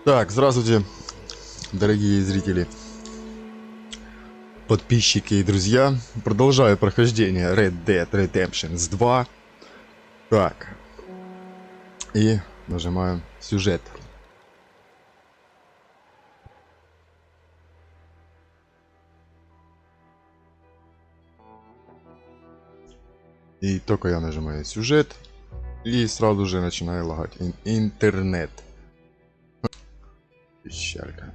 Так, здравствуйте, дорогие зрители, подписчики и друзья. Продолжаю прохождение Red Dead Redemption 2. Так, и нажимаем сюжет. И только я нажимаю сюжет, и сразу же начинаю лагать интернет. Пещерка.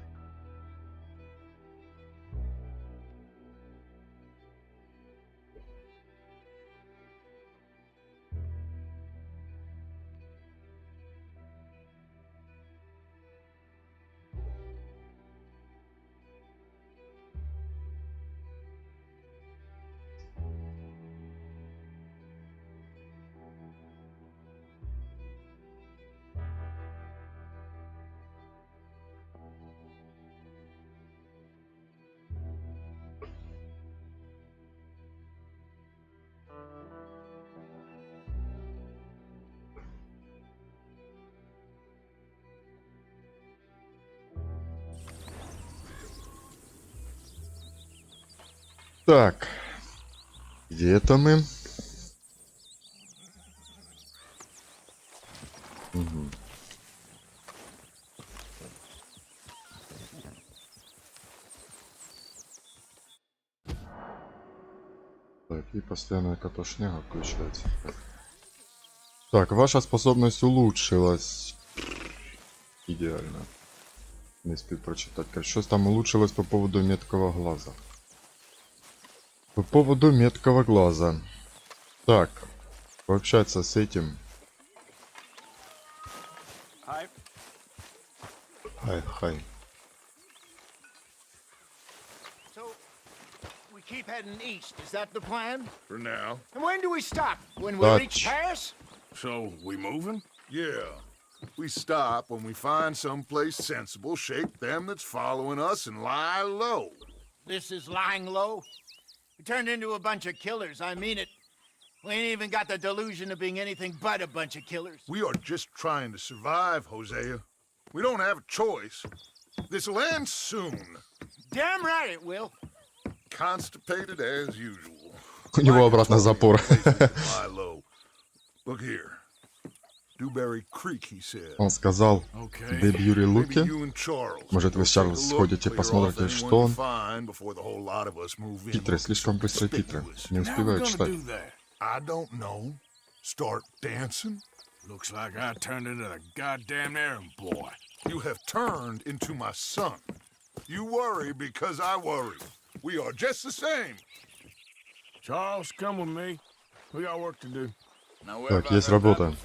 Так, где это мы? Угу. Так, и постоянная катушня включается. Так, ваша способность улучшилась. Идеально. Не успел прочитать. Щось там улучшилось по поводу меткого глаза. По поводу меткого глаза. Так. Пообщаться с этим. Хай. Keep heading east. Is that the plan? For now. And when do we stop? When we Dutch. reach Paris? So, we moving? Yeah. We stop when we find someplace sensible, shake them that's following us, and lie low. This is lying low? We turned into a bunch of killers, I mean it. We ain't even got the delusion of being anything but a bunch of killers. We are just trying to survive, Hosea. We don't have a choice. This'll end soon. Damn right it will. Constipated as usual. У него обратно запор. Lie low. Look here. Dewberry Creek, he said. Он сказал, где Бьюри Луки. Maybe you and Charles. Может, вы с Чарльз сходите, посмотрите, что он. Before the whole lot of us move in. Титры, слишком быстро титры. Не успеваю читать. I don't know. Start dancing? Looks like I turned into the goddamn errand boy. You have turned into my son. You worry because I worry. We are just the same. Charles, come with me. We got work to do. Так, есть работа.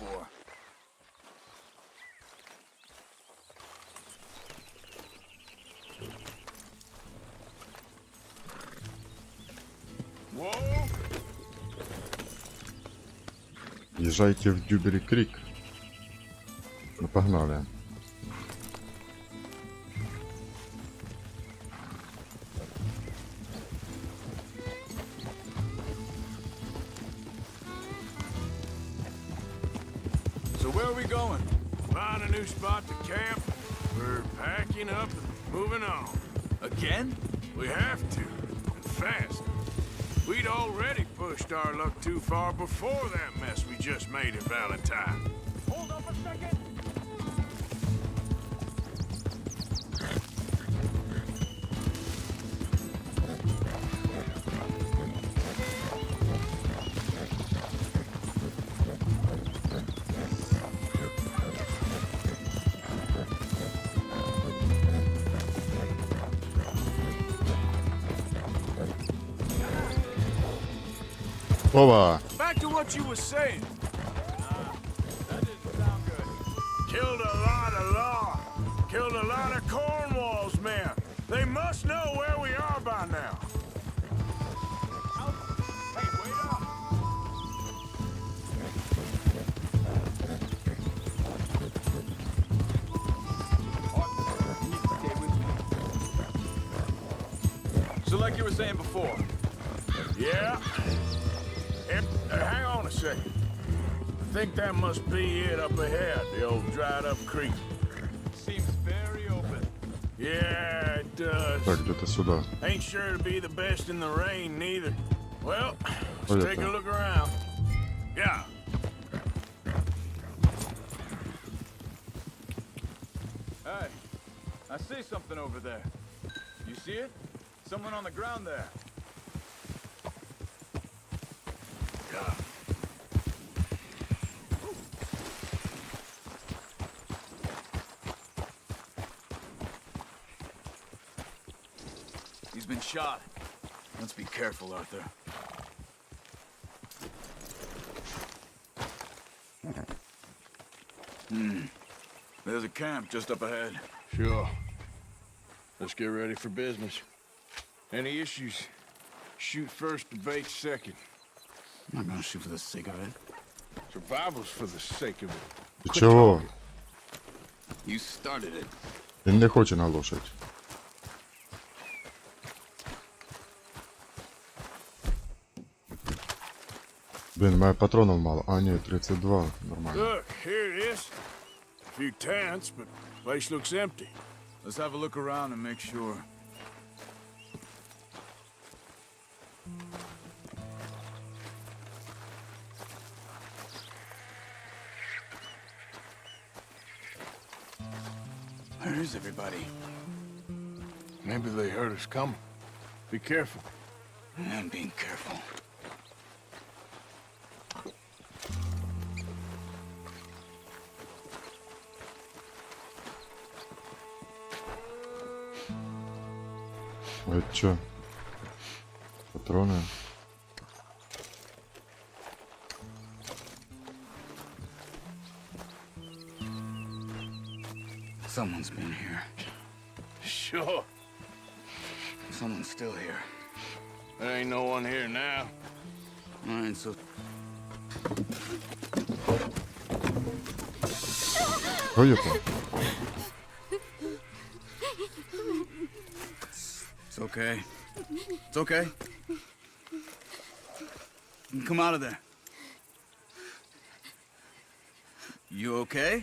Езжайте в Дьюбери Крик. Ну, погнали. So where are we going? Find a new spot to camp. We're packing up and moving on. Again? We have to. And fast. We'd already pushed our luck too far before that mess we just made in Valentine. Hold up a second. Опа! Back to what you were saying. That didn't sound good. Killed a lot of law. Killed a lot of Cornwall's men. They must know where we are by now. Hey, wait up. So like you were saying before. Yeah. Hang on a second. I think that must be it up ahead, the old dried-up creek. Seems very open. Yeah, it does. Так, где-то сюда. Ain't sure to be the best in the rain, neither. Well, let's take a look around. Yeah. Hey, I see something over there. You see it? Someone on the ground there. He's been shot. Let's be careful, Arthur. There's a camp just up ahead. Sure. Let's get ready for business. Any issues? Shoot first, debate second. I'm not gonna shoot for the sake of it. Survival's for the sake of it. Ты чего? You started it. Він не хоче на лошадь. Блин, у мене патронів мало. А, ні, 32. Нормально. Look, here it is. A few tents, but place looks empty. Let's have a look around and make sure. Where is everybody? Maybe they heard us coming. Be careful. I'm being careful. А это чё? Патроны. Someone's been here. Sure. Someone's still here. There ain't no one here now. I ain't so... Ой, это? It's okay. It's okay. You can come out of there. You okay?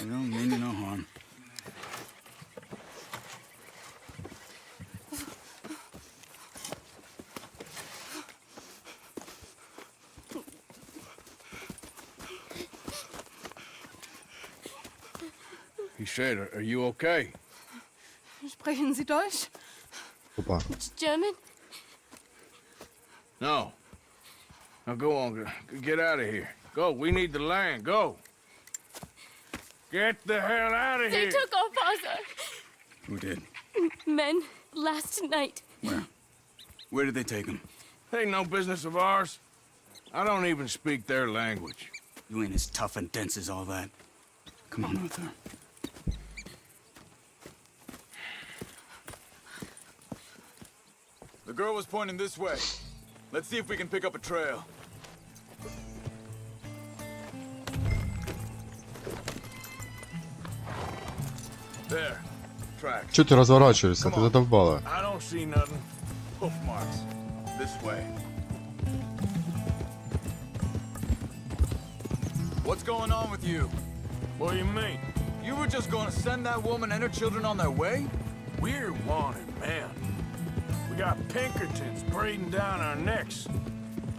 You don't mean you no harm. He said, are you okay? Sprechen Sie Deutsch? Опа. It's German? No. Now go on, get out of here. Go, we need the land, go. Get the hell out of They here. took our father. Who did? Men, last night. Where? Where did they take him? Ain't no business of ours. I don't even speak their language. You ain't as tough and dense as all that. Come on, Arthur. The girl was pointing this way. Let's see if we can pick up a trail. There. Tracks. Чё ты разворачиваешься? Ты задолбала. I don't see nothing. Hoof marks. This way. What's going on with you? What do you mean? You were just going to send that woman and her children on their way? We're wanted, man. We got Pinkertons breathing down our necks.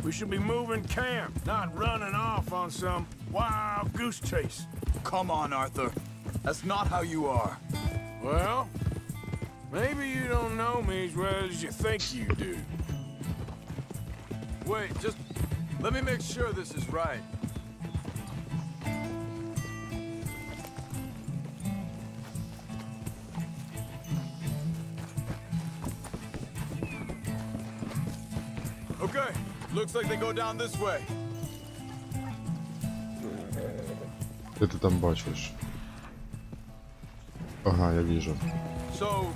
We should be moving camp, not running off on some wild goose chase. Come on, Arthur. That's not how you are. Well, maybe you don't know me as well as you think you do. Wait, just let me make sure this is right. Okay, looks like they go down this way. Что ты там бачишь? Ага, я вижу. So,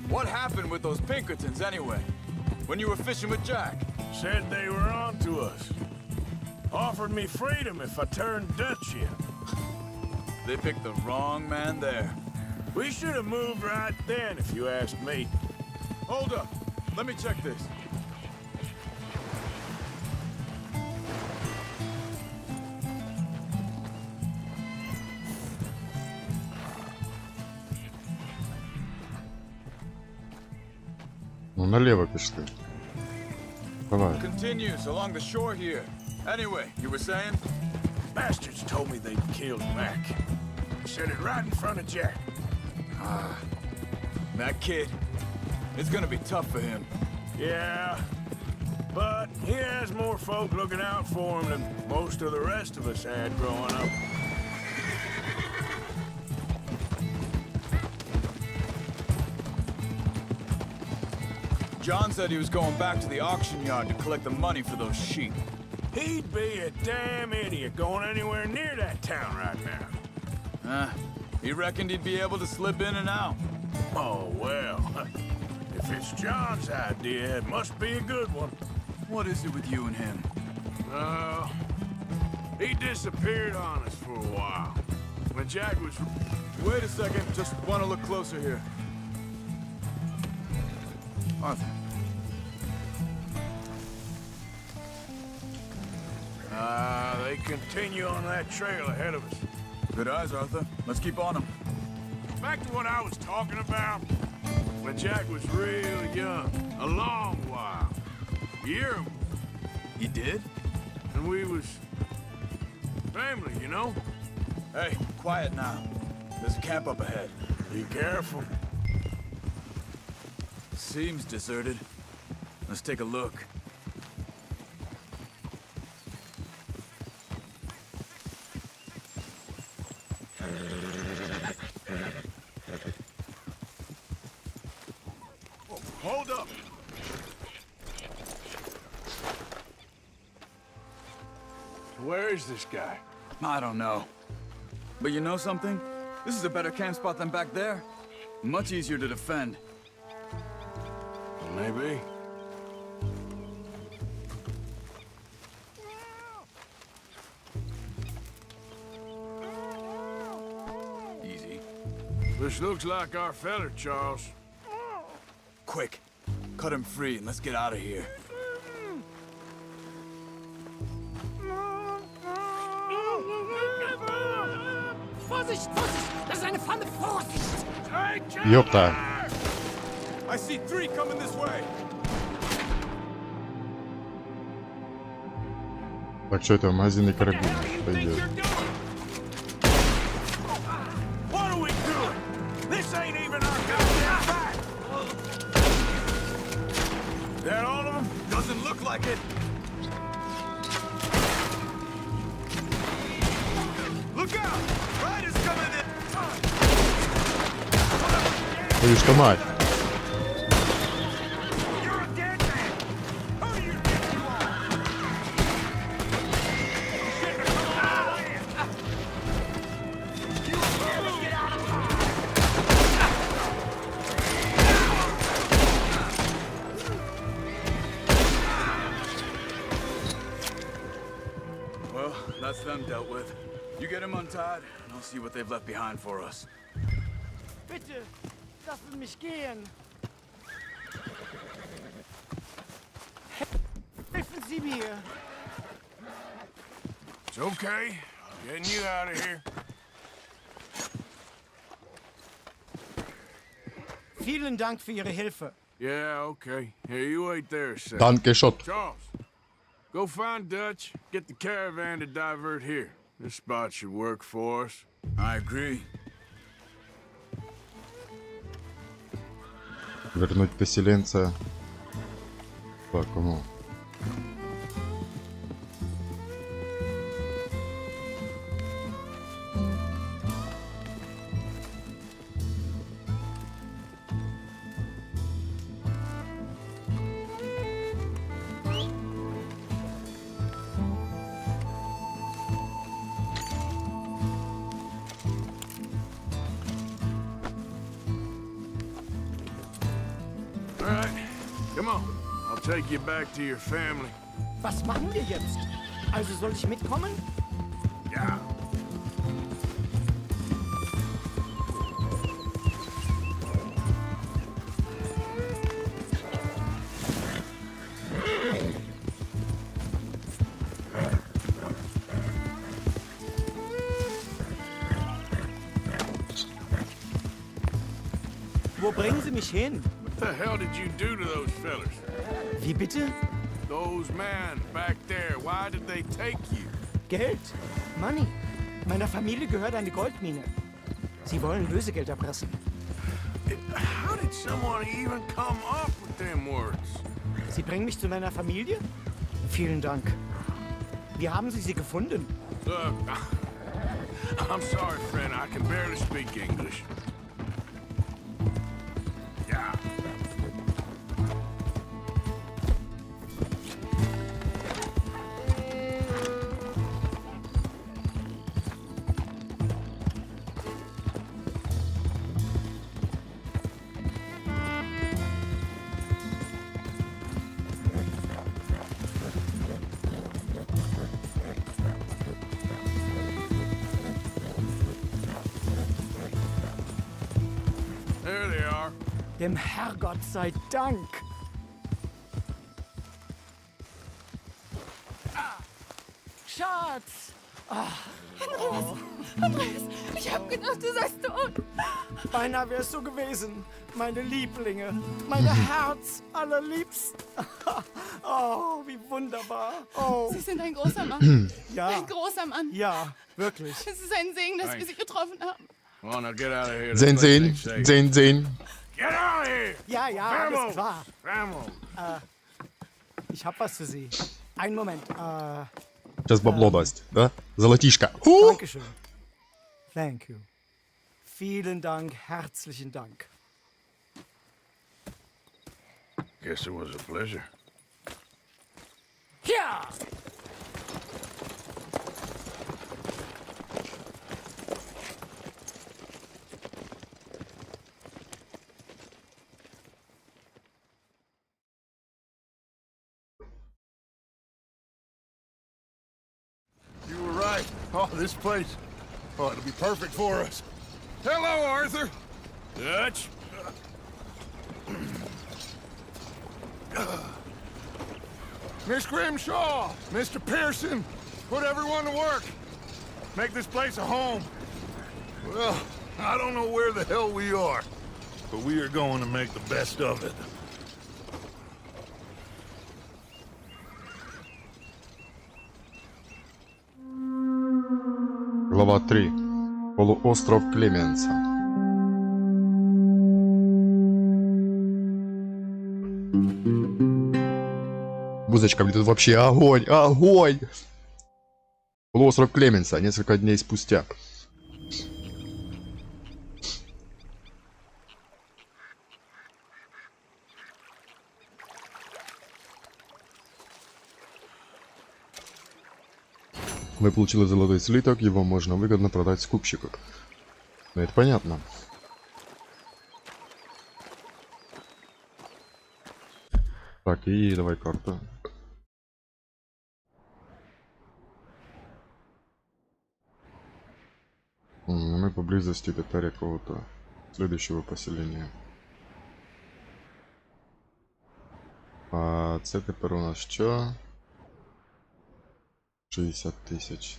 what happened with those Pinkertons anyway? When you were fishing with Jack? Said they were on to us. Offered me freedom if I turned Dutch in. They picked the wrong man there. We should have moved right then, if you ask me. Hold up, let me check this. Ну, налево пішли. Давай. Continues along the shore here. Anyway, you were saying? Bastards told me they'd killed Mac. Said it right in front of Jack. That kid. It's gonna be tough for him. Yeah, but he has more folk looking out for him than most of the rest of us had growing up. John said he was going back to the auction yard to collect the money for those sheep. He'd be a damn idiot going anywhere near that town right now. He reckoned he'd be able to slip in and out. Oh, well, if it's John's idea, it must be a good one. What is it with you and him? He disappeared on us for a while. When Jack was... Wait a second, just want to look closer here. Arthur. They continue on that trail ahead of us. Good eyes, Arthur. Let's keep on him. Back to what I was talking about. When Jack was real young, a long while. Year, He did? and we was family, you know? Hey, quiet now. There's a camp up ahead. Be careful. Seems deserted. Let's take a look. Hold up. Where is this guy? I don't know. But you know something? This is a better camp spot than back there. Much easier to defend. Maybe. Easy. This looks like our feller, Charles. Quick. Cut him free and let's get out of here. Vorsicht, Vorsicht! Das ist eine Pfanne! Vorsicht! Ёпта. I see 3 coming this way. Так, что это, магазинный карабин пойдет. What are we doing? This ain't even our goddamn back! That all of them? Doesn't look like it. Look out! Riders coming in! Твою что мать. You're a dead man! Who do you think you are? Well, that's them dealt with. You get him untied, and I'll see what they've left behind for us. Bitte, lassen mich gehen. Helfen Sie mir. It's okay. Getting you out of here. Vielen Dank für Ihre Hilfe. Yeah, okay. Here, you wait there a second. Danke, Schott. Charles, go find Dutch. Get the caravan to divert here. This spot should work for us. I agree. Вернуть поселенца. Так, кому? All right, come on. I'll take you back to your family. Was machen wir jetzt? Also soll ich mitkommen? Yeah. Wo bringen Sie mich hin? What the hell did you do to those fellers? Wie bitte? Those men back there, why did they take you? Geld? Money. Meiner Familie gehört eine Goldmine. Sie wollen Lösegeld erpressen. How did someone even come up with them words? Sie bringen mich zu meiner Familie? Vielen Dank. Wie haben Sie sie gefunden? Look, I'm sorry, friend. I can barely speak English. Yeah. There they are. Dem Herrgott sei Dank. Schatz! Andreas, ich hab gedacht, du seist tot. Beinahe wär's so gewesen. Meine Lieblinge. Meine Herz allerliebsten. Oh, wie wunderbar. Oh, Sie sind ein großer Mann. ja. Ein großer Mann. Ja, wirklich. Es ist ein Segen, dass wir sie getroffen haben. Come on, now get out of here. Sehen, This place sehen, ain't safe. sehen, sehen. Get out of here! Ja, ja, alles Vamos! klar. Vamos! Ich hab was für Sie. Einen Moment. Сейчас бабло даст, да? Золотишко. Ух! Dankeschön. Thank you. Vielen Dank, herzlichen Dank. Guess it was a pleasure. Yeah! You were right. Oh, this place. Oh, it'll be perfect for us. Hello, Arthur. Dutch? Miss Grimshaw, Mr. Pearson, put everyone to work. Make this place a home. Well, I don't know where the hell we are, but we are going to make the best of it. Глава 3. Полуостров Клеменса. Музычка, блин, тут вообще огонь, огонь! Полуостров Клеменса, несколько дней спустя. Вы получили золотой слиток, его можно выгодно продать скупщику. Ну, это понятно. Так, и давай карту. Мы поблизости до какого-то следующего поселения. А це тепер у нас що? 60 тысяч.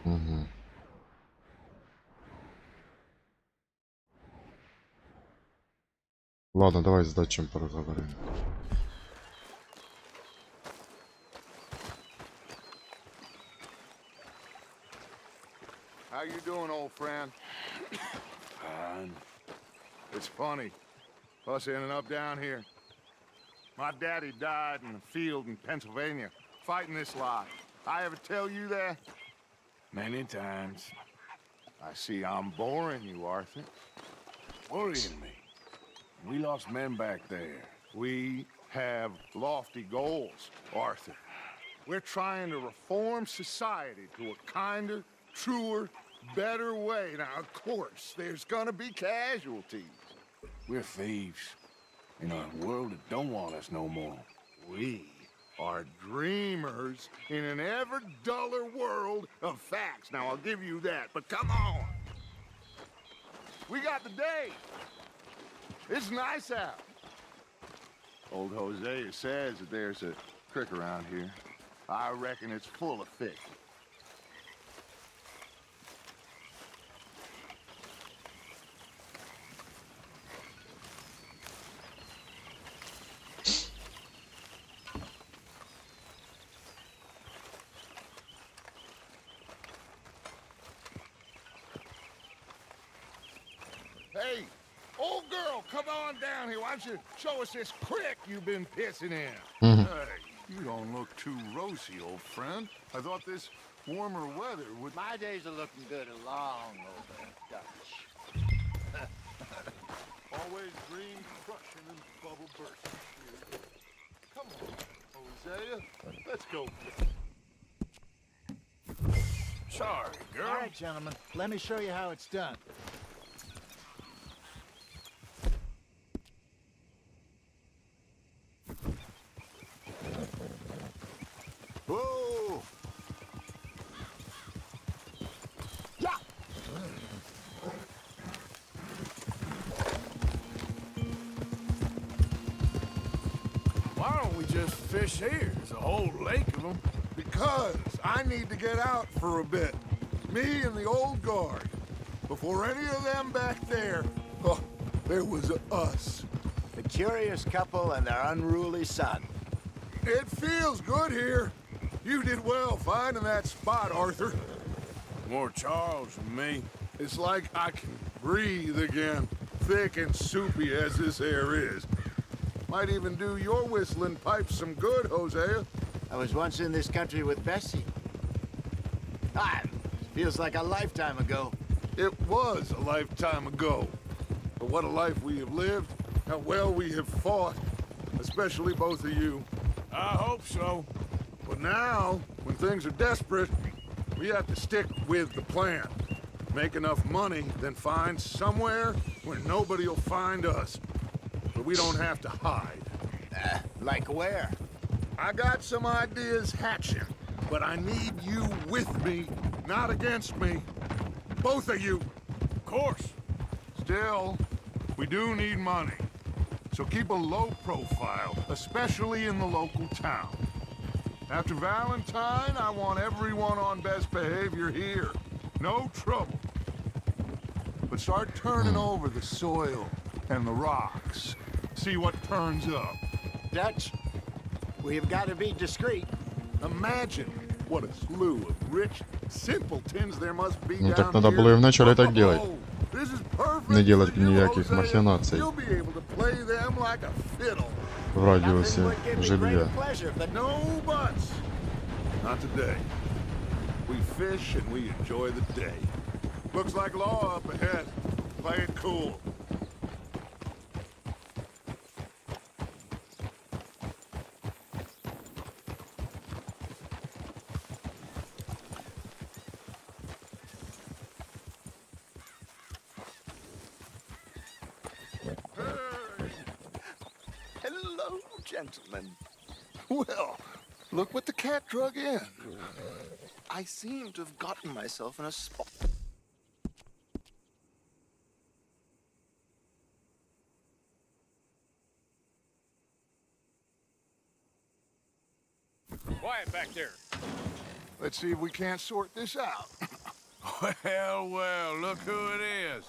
Угу. Ладно, давай с Датчем поразговариваем. How you doing, old friend? Fine. It's funny, us ending up down here. My daddy died in a field in Pennsylvania, fighting this lot. I ever tell you that? Many times. I see I'm boring you, Arthur. Worrying me. We lost men back there. We have lofty goals, Arthur. We're trying to reform society to a kinder, truer, better way. Now, of course, there's gonna be casualties. We're thieves. In a world that don't want us no more. We are dreamers in an ever duller world of facts. Now, I'll give you that, but come on. We got the day. It's nice out. Old Hosea says that there's a creek around here. I reckon it's full of fish. Hey, old girl, come on down here. Why don't you show us this creek you've been pissing in? Mhm. Hey, you don't look too rosy, old friend. I thought this warmer weather would... My days are looking good along over Dutch. Always green crushing and bubble bursting. Come on, Hosea. Let's go. Sorry, girl. All right, gentlemen, let me show you how it's done. Whoa! Yeah! Why don't we just fish here? There's a whole lake of them. Because I need to get out for a bit. Me and the old guard. Before any of them back there, oh, there was us. The curious couple and their unruly son. It feels good here. You did well finding that spot, Arthur. More Charles than me. It's like I can breathe again, thick and soupy as this air is. Might even do your whistling pipes some good, Hosea. I was once in this country with Bessie. Ah, feels like a lifetime ago. It was a lifetime ago. But what a life we have lived, how well we have fought, especially both of you. I hope so. But now, when things are desperate, we have to stick with the plan. Make enough money, then find somewhere where nobody will find us. But we don't have to hide. Like where? I got some ideas hatching, but I need you with me, not against me. Both of you. Of course. Still, we do need money. So keep a low profile, especially in the local town. After Valentine, I want everyone on best behavior here. No trouble. But start turning over the soil and the rocks. See what turns up. Dutch, we've got to be discreet. Imagine what a slew of rich simpletons there must be Ну down так надо here. было и вначале так делать. This is perfect Не делать for you, никаких Jose. махинаций You'll be able to play them like a fiddle. в радиусе Nothing would give me жилья. greater pleasure, but No buts. Not today. We fish and we enjoy the day. Looks like law up ahead. Play it cool. Hello, gentlemen. Well, look what the cat drug in. I seem to have gotten myself in a spot. Quiet back there. Let's see if we can't sort this out. Well, well, look who it is.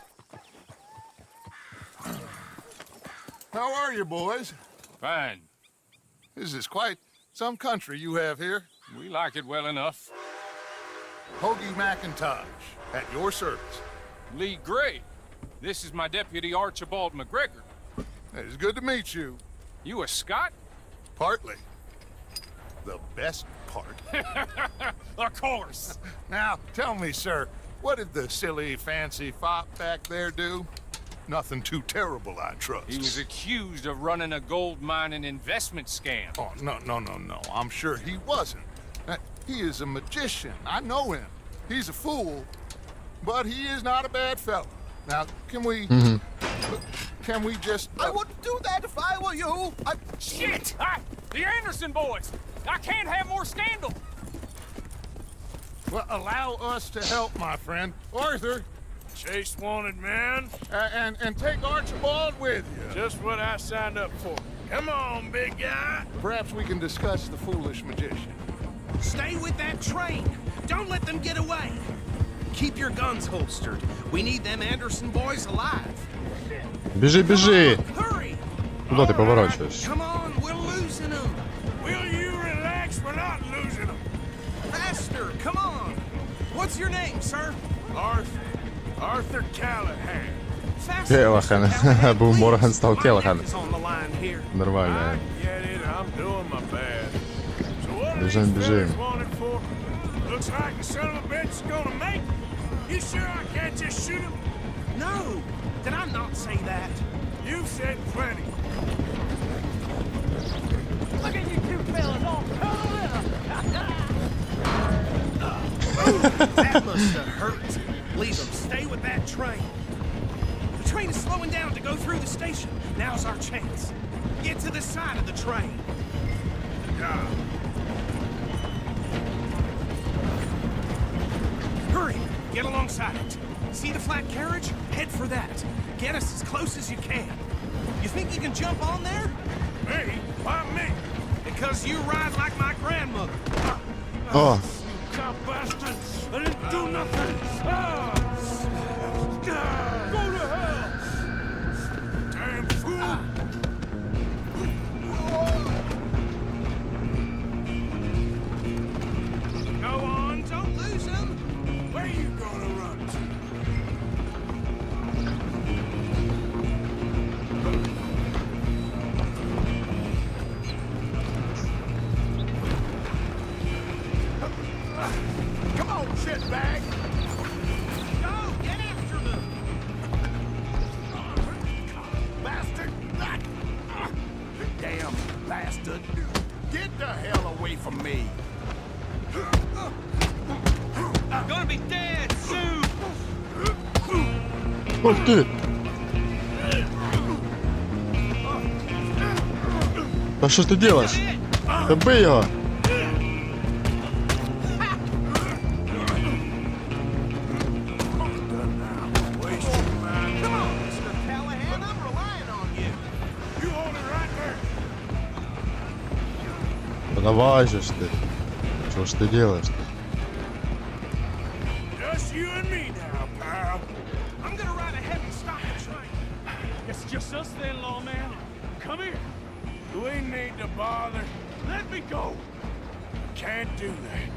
How are you, boys? Fine. This is quite some country you have here. We like it well enough. Hoagie McIntosh, at your service. Lee Gray. This is my deputy Archibald McGregor. It's good to meet you. You a Scot? Partly. The best part. Of course. Now, tell me, sir, what did the silly, fancy fop back there do? Nothing too terrible, I trust. He was accused of running a gold mining investment scam. Oh, no. I'm sure he wasn't. He is a magician. I know him. He's a fool, but he is not a bad fellow. Now, can we just... I wouldn't do that if I were you. Shit! The Anderson boys! I can't have more scandal! Well, allow us to help, my friend. Arthur, Chase wanted man. and take Archibald with you. Just what I signed up for. Come on, big guy. Perhaps we can discuss the foolish magician. Stay with that train. Don't let them get away. Keep your guns holstered. We need them Anderson boys alive. Бежи, бежи! Hurry! Куда ты поворачиваешь? Come on, we're losing them. Will you relax? We're not losing them. Faster, come on. What's your name, sir? Arthur Callahan. Faster, Келлахан. Mr. Callahan, Был please. Морган, стал My Келлахан. neck is on the line here. Нормально. I get it. I'm doing my best. So what are Бежим, these бежим. fellas wanted for? Looks like the son of a bitch is gonna make it. You sure I can't just shoot him? No, did I not say that? You've said plenty. Look at you two fellas all that must have hurt. Leave them. Stay with that train. The train is slowing down to go through the station. Now's our chance. Get to the side of the train. Hurry. Get alongside it. See the flat carriage? Head for that. Get us as close as you can. You think you can jump on there? Me? Why me? Because you ride like my grandmother. О, Cop bastard! I didn't do nothing! Go to hell! Damn fool! Go on, don't lose them. Where you gonna run to? bastard! Get the hell away from me! I'm gonna be dead soon! Ух ты! Да что ж ты делаешь? Да бей его! Да давай же ж ты! Что ж ты делаешь-то? Just you and me now, pal. I'm gonna ride ahead and stop the train. It's just us then, lawman. Come here. We need to bother. Let me go. Can't do that.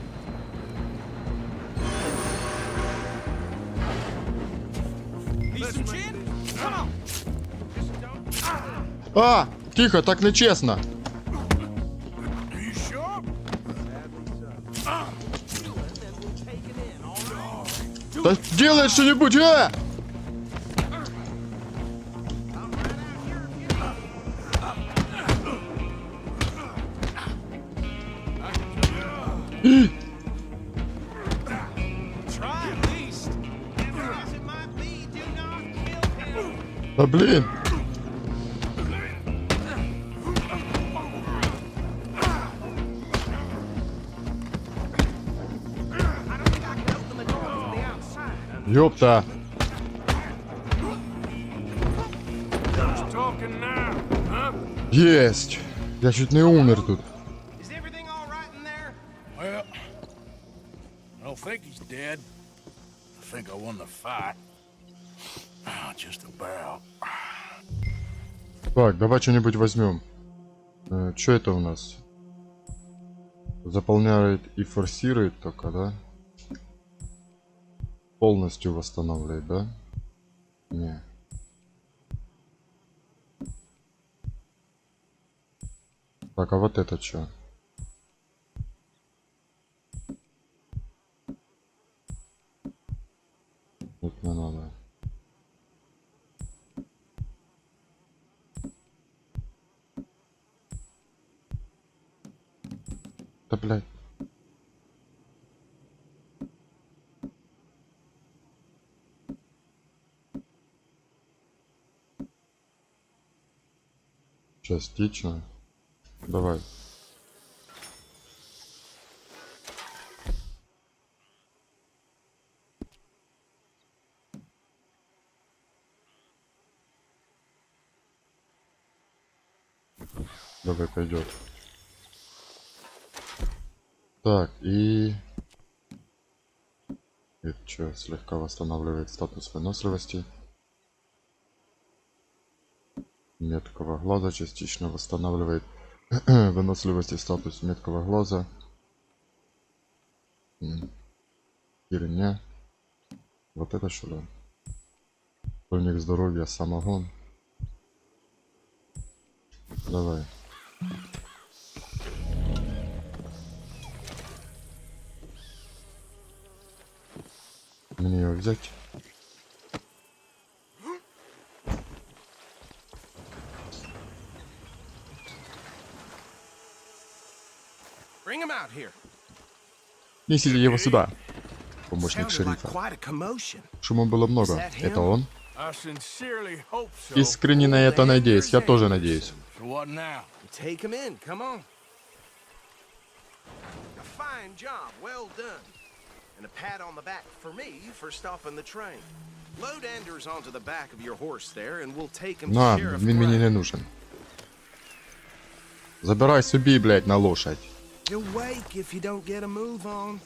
Need some gin? Come on. Just don't. А! Тихо, так нечестно! Are you sure? Да делай что-нибудь, а! Try at least. Never as it might be, do not kill him. Да блин! I don't think I can open the door from the outside. Ёпта! Who's talking now, huh? Есть! Я чуть не умер тут. Is everything all right in there? Well, I don't think he's dead. I think I won the fight. Just about. Так, давай что-нибудь возьмем. Что это у нас? Заполняет и форсирует только, да? Полностью восстанавливает, да? Не. Так, а вот это что? Вот мне надо. Да, блядь. Частично. Давай. Давай, пойдет. Так, и... Это что, слегка восстанавливает статус выносливости. Меткого глаза частично восстанавливает выносливость и статус меткого глаза. Херня. Вот это что, да? Тоник здоровья, самогон. Давай. Мне его взять. Bring him out here. Несите его сюда. Помощник Sounded like шерифа. quite a commotion. Шума было много. Это он? I sincerely hope so. Искренне на это надеюсь. Я тоже надеюсь. So what now? Take him in, come on. A fine job, well done. And a pat on the back for me for stopping the train. Load Anders onto the back of your horse there, and we'll take him to На, Sheriff він мені не Black. нужен. Забирай собі, блядь, на лошадь. He'll wake if you don't get a move on.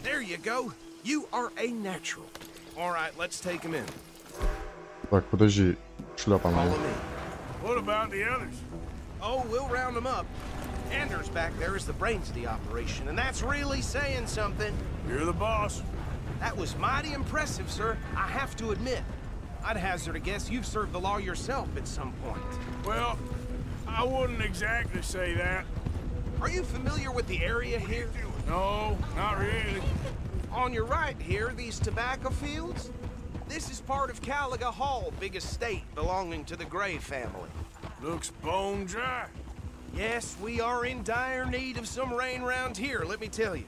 There you go. You are a natural. All right, let's take him in. Так, подожди. Шляпа Follow моя. me. What about the others? Oh, we'll round them up. Anders back there is the brains of the operation, and that's really saying something. You're the boss. That was mighty impressive, sir. I have to admit. I'd hazard a guess you've served the law yourself at some point. Well, I wouldn't exactly say that. Are you familiar with the area here? No, not really. On your right here, these tobacco fields? This is part of Caliga Hall, big estate belonging to the Gray family. Looks bone dry. Yes, we are in dire need of some rain round here, let me tell you.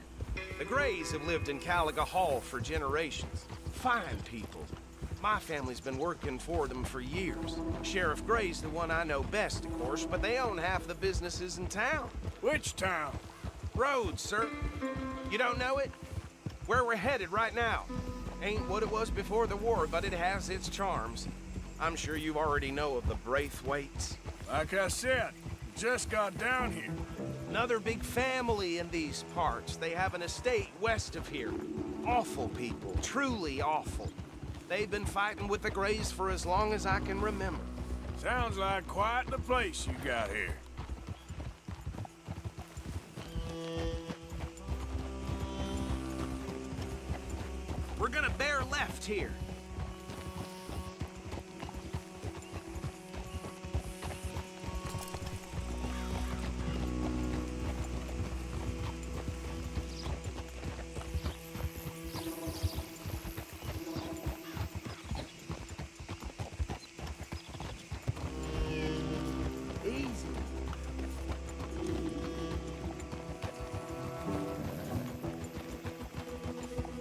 The Grays have lived in Caliga Hall for generations. Fine people. My family's been working for them for years. Sheriff Gray's the one I know best, of course, but they own half the businesses in town. Which town? Rhodes, sir. You don't know it? Where we're headed right now. Ain't what it was before the war, but it has its charms. I'm sure you already know of the Braithwaites. Like I said, just got down here. Another big family in these parts. They have an estate west of here. Awful people, truly awful. They've been fighting with the Grays for as long as I can remember. Sounds like quite the place you got here. We're gonna bear left here.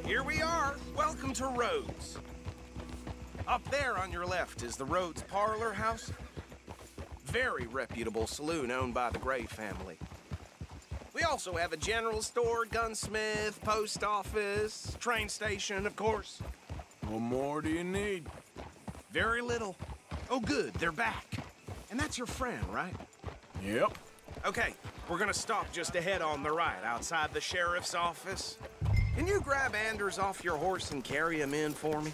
Here we are. Welcome to Rhodes. Up there on your left is the Rhodes Parlor House. Very reputable saloon owned by the Gray family. We also have a general store, gunsmith, post office, train station, of course. What more do you need? Very little. Oh, good, they're back. And that's your friend, right? Yep. Okay, we're gonna stop just ahead on the right, outside the sheriff's office. Can you grab Anders off your horse and carry him in for me?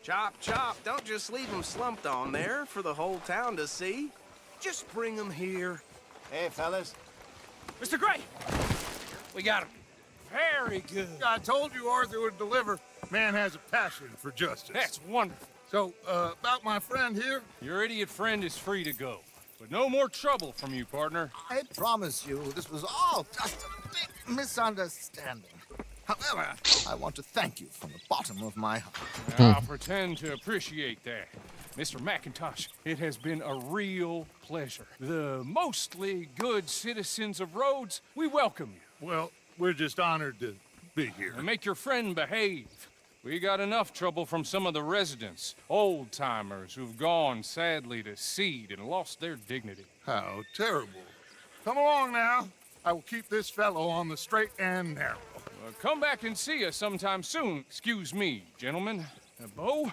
Chop, chop, don't just leave him slumped on there for the whole town to see. Just bring him here. Hey, fellas. Mr. Gray! We got him. Very good. I told you Arthur would deliver. Man has a passion for justice. That's wonderful. So, about my friend here? Your idiot friend is free to go. But no more trouble from you, partner. I promise you, this was all just a big misunderstanding. However, I want to thank you from the bottom of my heart. I'll pretend to appreciate that. Mr. McIntosh, it has been a real pleasure. The mostly good citizens of Rhodes, we welcome you. Well, we're just honored to be here. And make your friend behave. We got enough trouble from some of the residents, old-timers who've gone, sadly, to seed and lost their dignity. How terrible. Come along now. I will keep this fellow on the straight and narrow. Come back and see us sometime soon. Excuse me, gentlemen. Bo,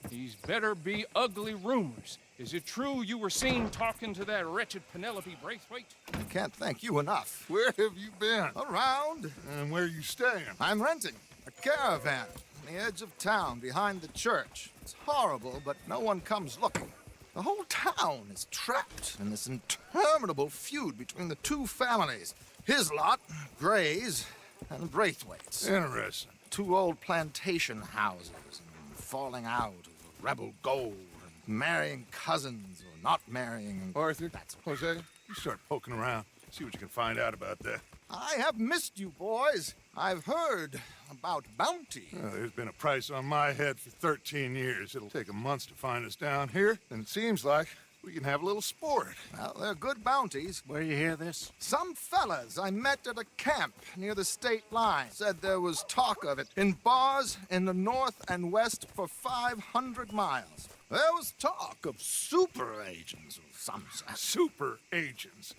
these better be ugly rumors. Is it true you were seen talking to that wretched Penelope Braithwaite? I can't thank you enough. Where have you been? Around. And where you staying? I'm renting a caravan on the edge of town behind the church. It's horrible, but no one comes looking. The whole town is trapped in this interminable feud between the two families. His lot, Gray's, and Braithwaite's. Interesting. Two old plantation houses, and falling out of rebel gold, and marrying cousins or not marrying. Arthur, Jose, you start poking around. See what you can find out about that. I have missed you, boys. I've heard about bounty. There's been a price on my head for 13 years. It'll take a month to find us down here, and it seems like we can have a little sport. Well, they're good bounties. Where you hear this? Some fellas I met at a camp near the state line said there was talk of it in bars in the north and west for 500 miles. There was talk of super agents of some sort. Super agents.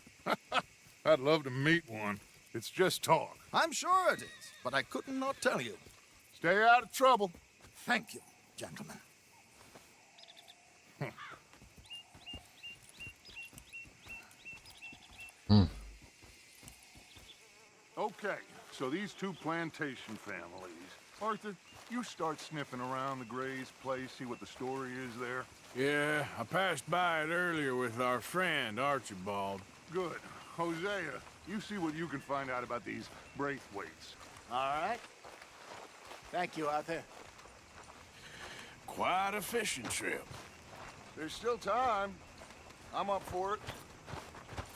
I'd love to meet one. It's just talk. I'm sure it is, but I couldn't not tell you. Stay out of trouble. Thank you, gentlemen. Okay, so these two plantation families. Arthur, you start sniffing around the Gray's place, see what the story is there. Yeah, I passed by it earlier with our friend, Archibald. Good. Hosea, you see what you can find out about these Braithwaites. All right. Thank you, Arthur. Quite a fishing trip. There's still time. I'm up for it.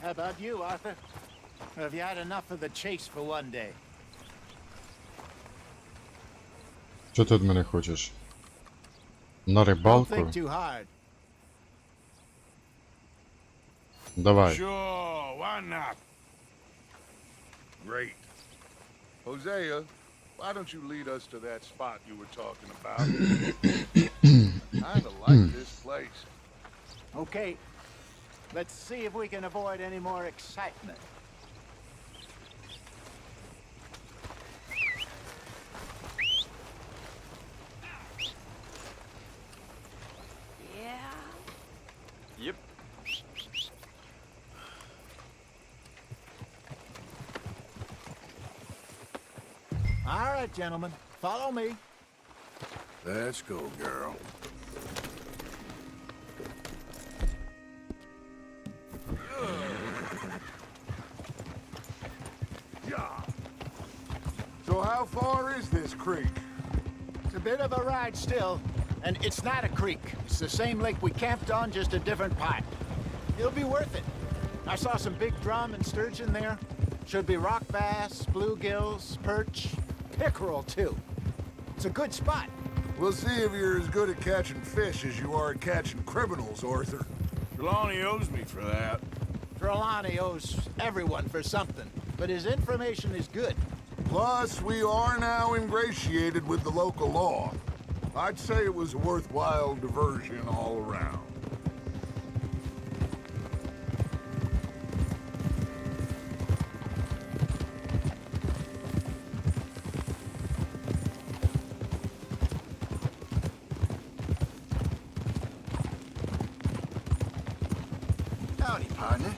How about you, Arthur? Or have you had enough of the chase for one day? Що ти від мене хочеш? На Don't рибалку? think too hard. Давай. Sure, why not? Great. Hosea, why don't you lead us to that spot you were talking about? Kinda like this place. Okay. Let's see if we can avoid any more excitement. Yep. All right, gentlemen. Follow me. Let's go, girl. So how far is this creek? It's a bit of a ride still, and it's not a creek. It's the same lake we camped on, just a different part. It'll be worth it. I saw some big drum and sturgeon there. Should be rock bass, bluegills, perch, pickerel too. It's a good spot. We'll see if you're as good at catching fish as you are at catching criminals, Arthur. Trelawney owes me for that. Trelawney owes everyone for something, but his information is good. Plus, we are now ingratiated with the local law. I'd say it was a worthwhile diversion all around. Howdy, partner.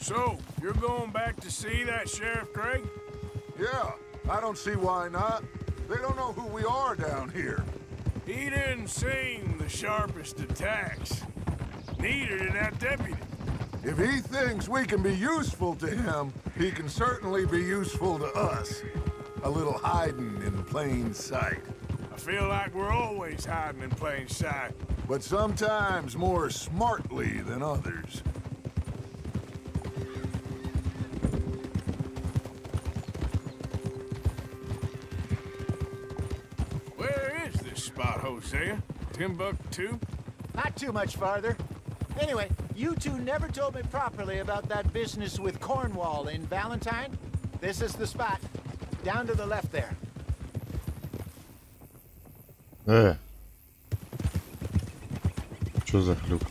So, you're going back to see that Sheriff Craig? Yeah, I don't see why not. They don't know who we are down here. He didn't seem the sharpest attacks. Neither did that deputy. If he thinks we can be useful to him, he can certainly be useful to us. A little hiding in plain sight. I feel like we're always hiding in plain sight. But sometimes more smartly than others. Where is this spot, Hosea? Timbuktu? Not too much farther. Anyway, you two never told me properly about that business with Cornwall in Valentine. This is the spot. Down to the left there. Що за хлюк?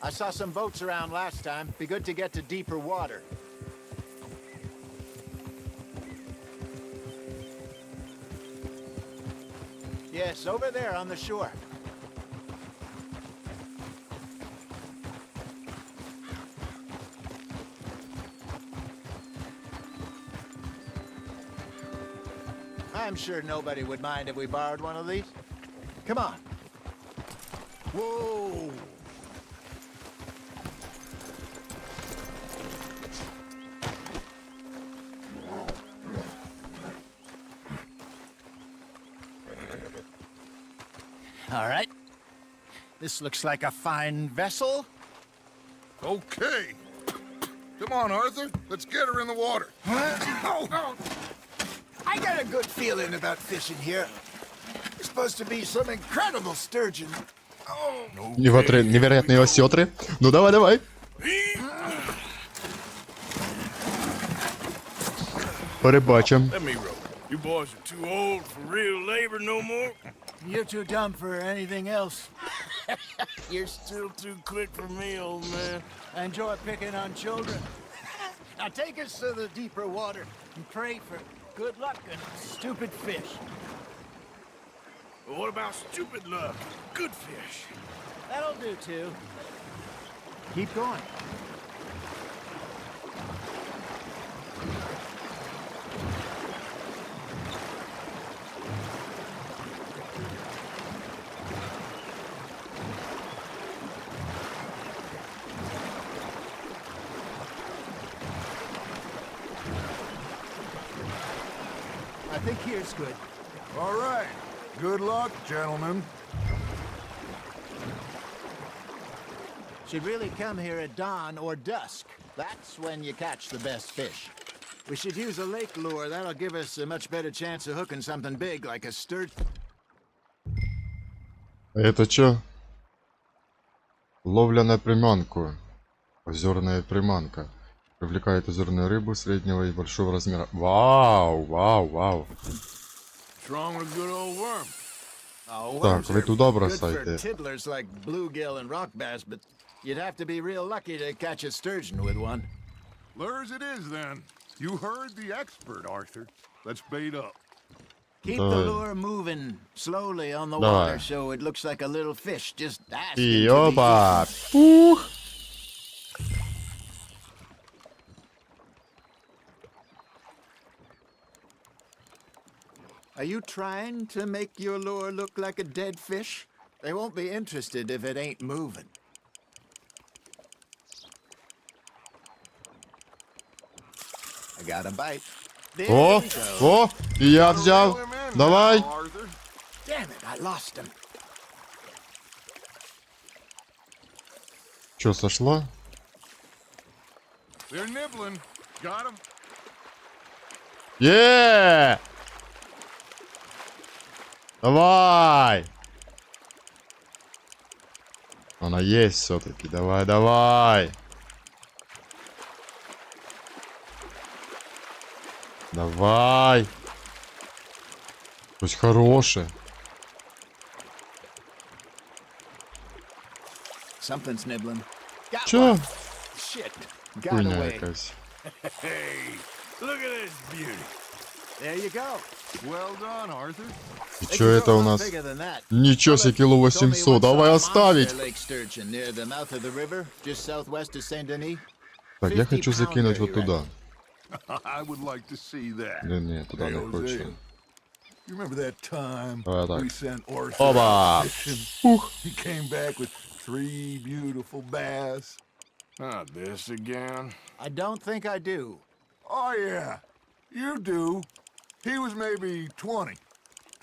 I saw some boats around last time. Be good to get to deeper water. Yes, over there on the shore. I'm sure nobody would mind if we borrowed one of these. Come on. Whoa! All right. This looks like a fine vessel. Okay. Come on, Arthur. Let's get her in the water. I got a good feeling about fishing here. There's supposed to be some incredible sturgeon. Невероятные осетры. Ну давай, давай. Порыбачим. Let me row. You boys are too old for real labor no more. You're too dumb for anything else. You're still too quick for me, old man. I enjoy picking on children. Now take us to the deeper water and pray for good luck and stupid fish. But what about stupid luck? Good fish. That'll do too. Keep going. I think here's good. All right. Good luck, gentlemen. Should really come here at dawn or dusk. That's when you catch the best fish. We should use a lake lure. That'll give us a much better chance of hooking something big like a sturgeon. Это чё? Ловля на приманку. Озерная приманка. Привлекает озерную рыбу среднего и большого размера. Вау, вау, вау. What's wrong with a good old worm? Так, вы туда Good for бросайте. tiddlers like bluegill and rock bass, but you'd have to be real lucky to catch a sturgeon with one. Lures it is, then. You heard the expert, Arthur. Let's bait up. Keep Давай. the lure moving slowly on the Давай. water so it looks like a little fish just asking И to be опа! Ух! Are you trying to make your lure look like a dead fish? They won't be interested if it ain't moving. I got a bite. There О! we go. О! И я взял! Reel him in Давай! now, Arthur. Damn it, I lost him. Чё, сошла? They're nibbling. Got him. Е! Давай! Она есть все-таки. Давай, давай! Давай! Пусть хорошая. Something's nibbling. Got Чё? one. Shit. Got Хуйня away. якась. Hey, look at this beauty. There you go. Well done, Arthur. И They чё can это go у a lot нас? bigger than that. Ничего себе, кило Told me 800. once Давай saw a оставить. monster lake sturgeon near the mouth of the river, just southwest of Sен-Deni. Так, я хочу 50 закинуть вот pounder, туда. I would like to see that. Да не, туда Hey, не Jose, хочу. You remember that time Давай так. we sent Arthur Оба! fishing? Ух! He came back with 3 beautiful bass. Not this again. I don't think I do. Oh, yeah. You do. He was maybe 20.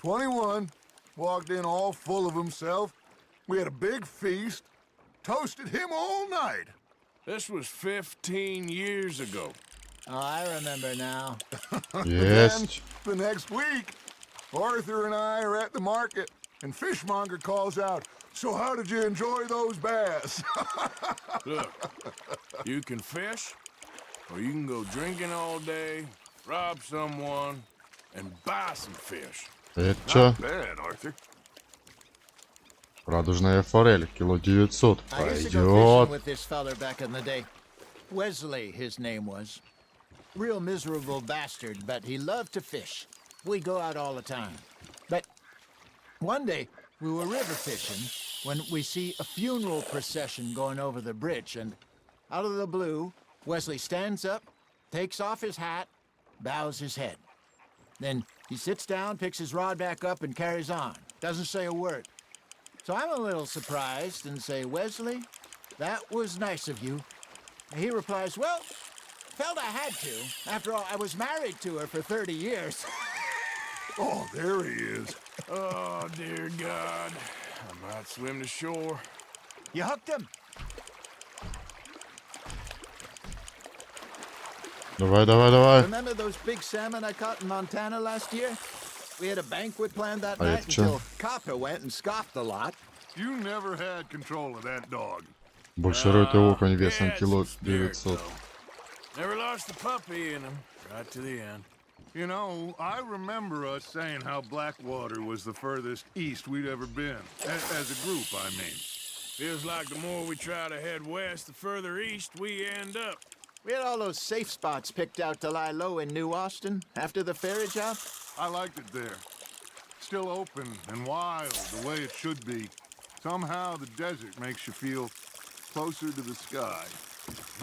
21. Walked in all full of himself. We had a big feast. Toasted him all night. This was 15 years ago. Oh, I remember now. Есть. Then, the next week, Arthur and I are at the market, and Fishmonger calls out, "So how did you enjoy those bass?" Look, you can fish, or you can go drinking all day, rob someone, and buy some fish. Это чё? Bad, Arthur. Радужная форель. Кило 900. I used to go fishing Пойдет. with this feller back in the day. Wesley, his name was. Real miserable bastard, but he loved to fish. We'd go out all the time. But one day, we were river fishing when we see a funeral procession going over the bridge, and out of the blue, Wesley stands up, takes off his hat, bows his head. Then he sits down, picks his rod back up, and carries on. Doesn't say a word. So I'm a little surprised and say, "Wesley, that was nice of you." And he replies, "Well, felt I had to. After all, I was married to her for 30 years. Oh, there he is. Oh, dear God. I might swim to shore. You hooked him." Давай, давай, давай. Remember those big salmon I caught in Montana last year? We had a banquet planned that А night это чё? until Copper went and scoffed a lot. You never had control of that dog. Большеротый окунь весом Yeah, кило some spirit, 900. though. Never lost the puppy in him. Right to the end. You know, I remember us saying how Blackwater was the furthest east we'd ever been. As a group, I mean. Feels like the more we try to head west, the further east we end up. We had all those safe spots picked out to lie low in New Austin after the ferry job. I liked it there. Still open and wild, the way it should be. Somehow the desert makes you feel closer to the sky.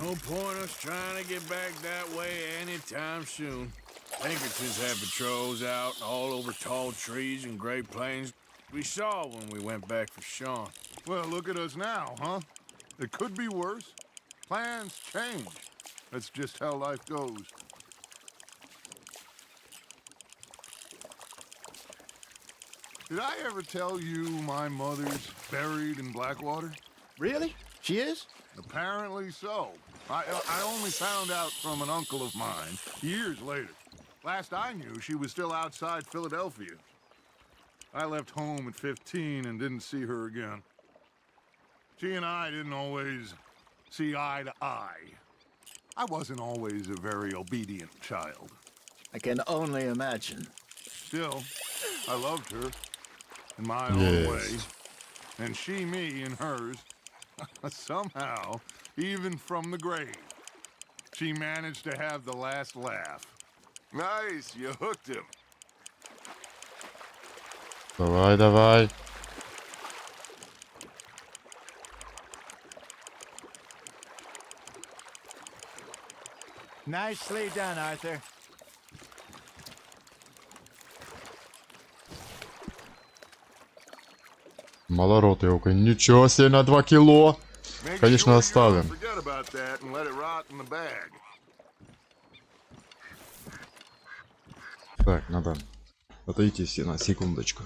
No point us trying to get back that way anytime soon. Pinkertons have patrols out all over tall trees and Great Plains. We saw when we went back for Sean. Well, look at us now, huh? It could be worse. Plans change. That's just how life goes. Did I ever tell you my mother's buried in Blackwater? Really? She is? Apparently so. I only found out from an uncle of mine years later. Last I knew, she was still outside Philadelphia. I left home at 15 and didn't see her again. She and I didn't always see eye to eye. I wasn't always a very obedient child. I can only imagine. Still, I loved her in my Yes. own way. And she me in hers. Somehow, even from the grave, she managed to have the last laugh. Nice, you hooked him. Давай, давай. Nicely done, Arthur. Малоротый окунь. Ничего себе, на 2 кило. Make Конечно, sure you оставим. don't forget about that and let it rot in the bag. Так, надо отойти все на секундочку.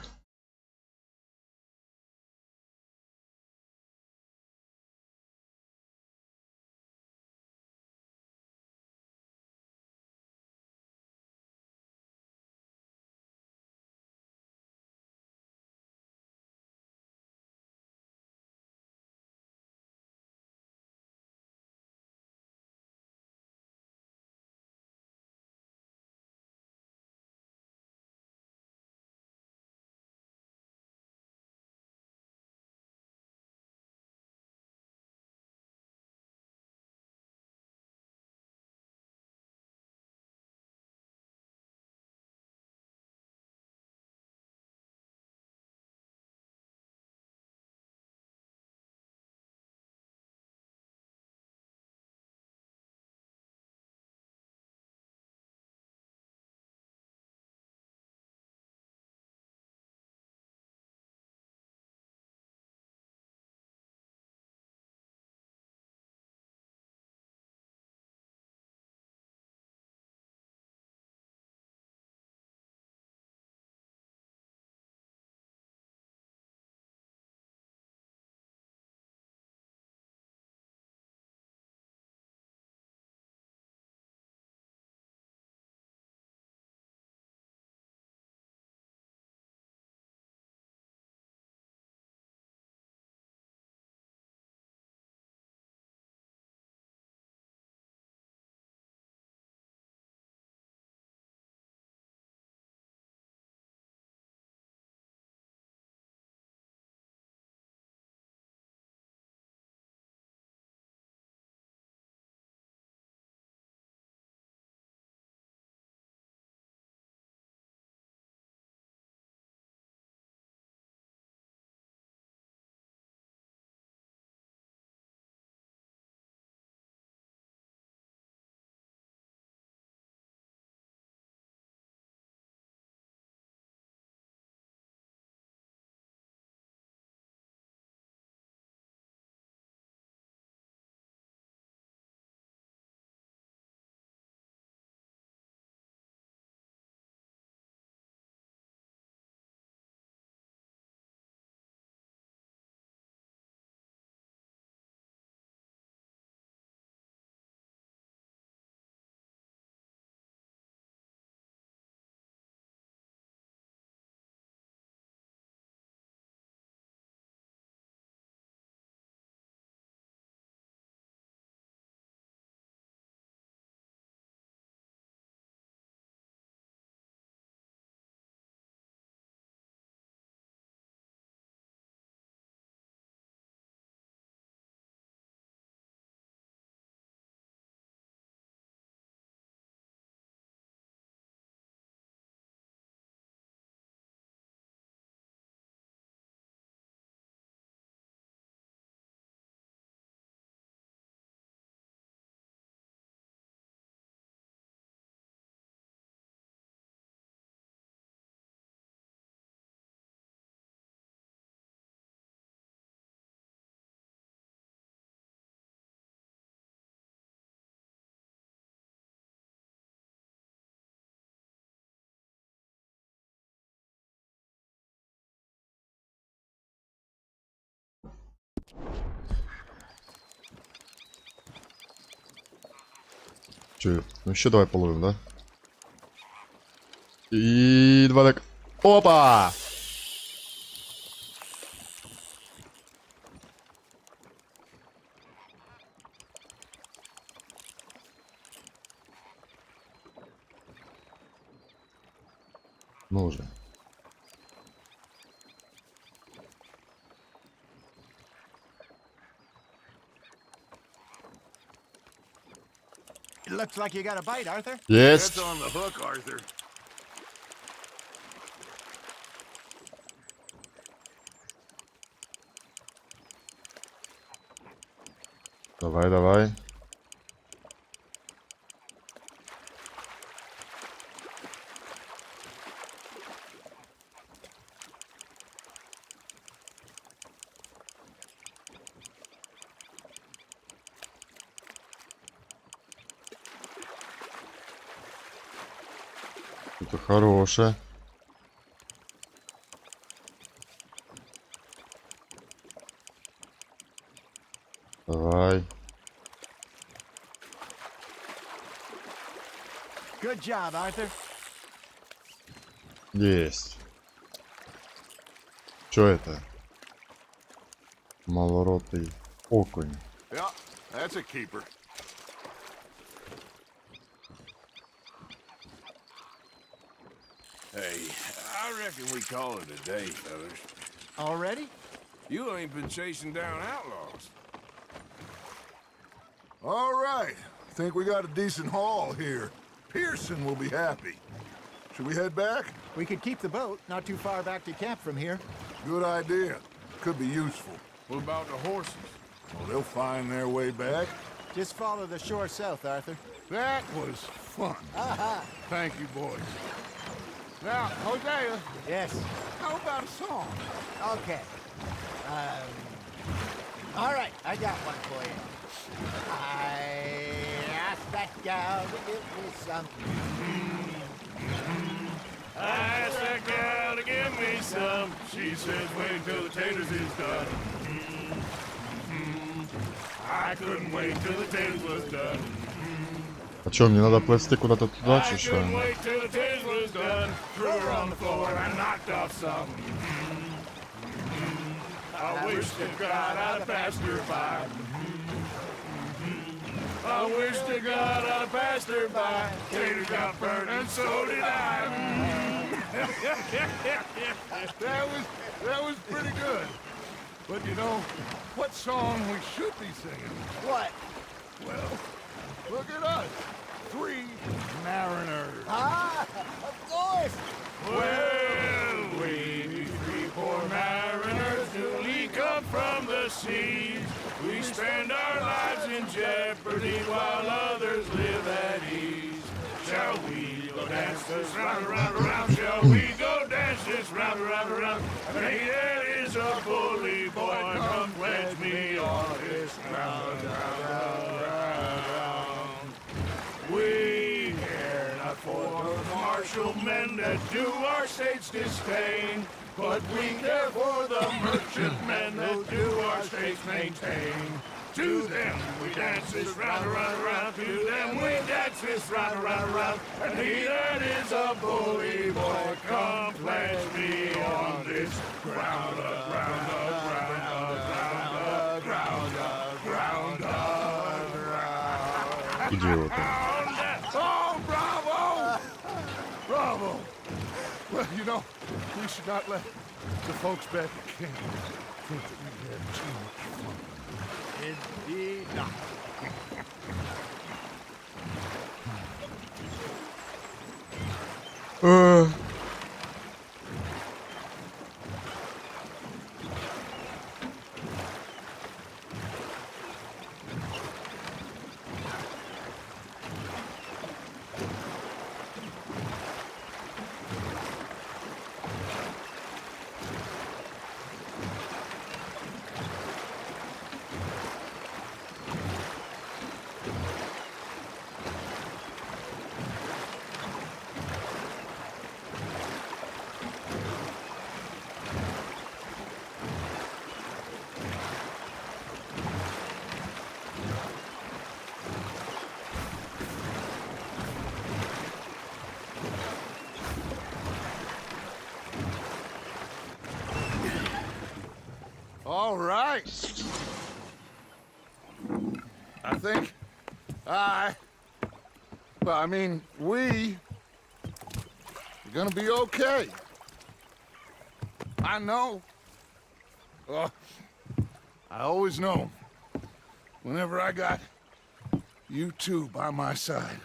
Че? Ну еще давай половим, да? И два так. Опа! Ну уже. It looks like you got a bite, Arthur. Есть. That's on the hook, Arthur. Давай, давай. Это хорошее. Давай. Good job, Arthur. Есть. Что это? Малоротый окунь. Yeah, that's a keeper. Hey, I reckon we call it a day, fellas. Already? You ain't been chasing down outlaws. All right. Think we got a decent haul here. Pearson will be happy. Should we head back? We could keep the boat not too far back to camp from here. Good idea. Could be useful. What about the horses? Well, they'll find their way back. Just follow the shore south, Arthur. That was fun. Thank you, boys. Now, Hosea, Yes. how about a song? Okay. All right, I got one for you. I asked that gal to give me something. I asked that gal to give me some. She says, wait till the taters is done. I couldn't wait till the taters was done. А чё, мне надо плести куда-то туда, I чи что? couldn't wait till the taters was done. Threw her on the floor and I knocked off some. I wish to God I'd have passed her by. I wish to God I'd have passed her by. Tater got burned and so did I. That was pretty good. But you know, what song we should be singing? What? Well, look at us. 3 mariners. Ah, of course. Well, we 3 poor mariners newly come from the seas. We spend our lives in jeopardy while others live at ease. Shall we go dance this round, around, around? Shall we go dance this round, around, around? Hey, there is a bully boy, come pledge me on this ground, round. We care not for the martial men that do our state's disdain, but we care for the merchantmen that do our states maintain. To them we dance this round, around, around. To them we dance this round, around, around. And he that is a bully boy, come pledge me on this ground, ground, ground, ground, ground, ground, ground. Идиоты. Oh, bravo! Bravo! Well, you know, we should not let the folks back at camp think that we had too much fun. Indeed not. right. I think I mean, we're gonna be okay. I know. I always know. Whenever I got you two by my side,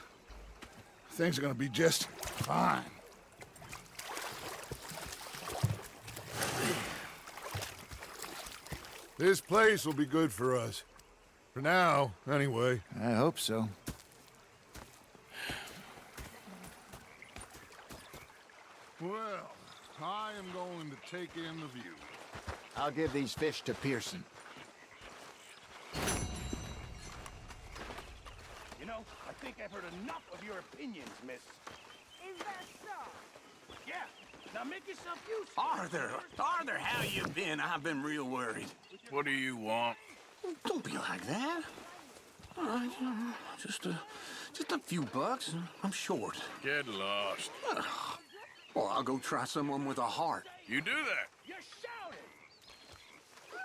things are gonna be just fine. This place will be good for us. For now, anyway. I hope so. Well, I am going to take in the view. I'll give these fish to Pearson. You know, I think I've heard enough of your opinions, miss. Is that so? Yeah, now make yourself useful. Arthur, how you been? I've been real worried. What do you want? Don't be like that. All right, just a few bucks. I'm short. Get lost. Well, I'll go try someone with a heart. You do that. You're shouting!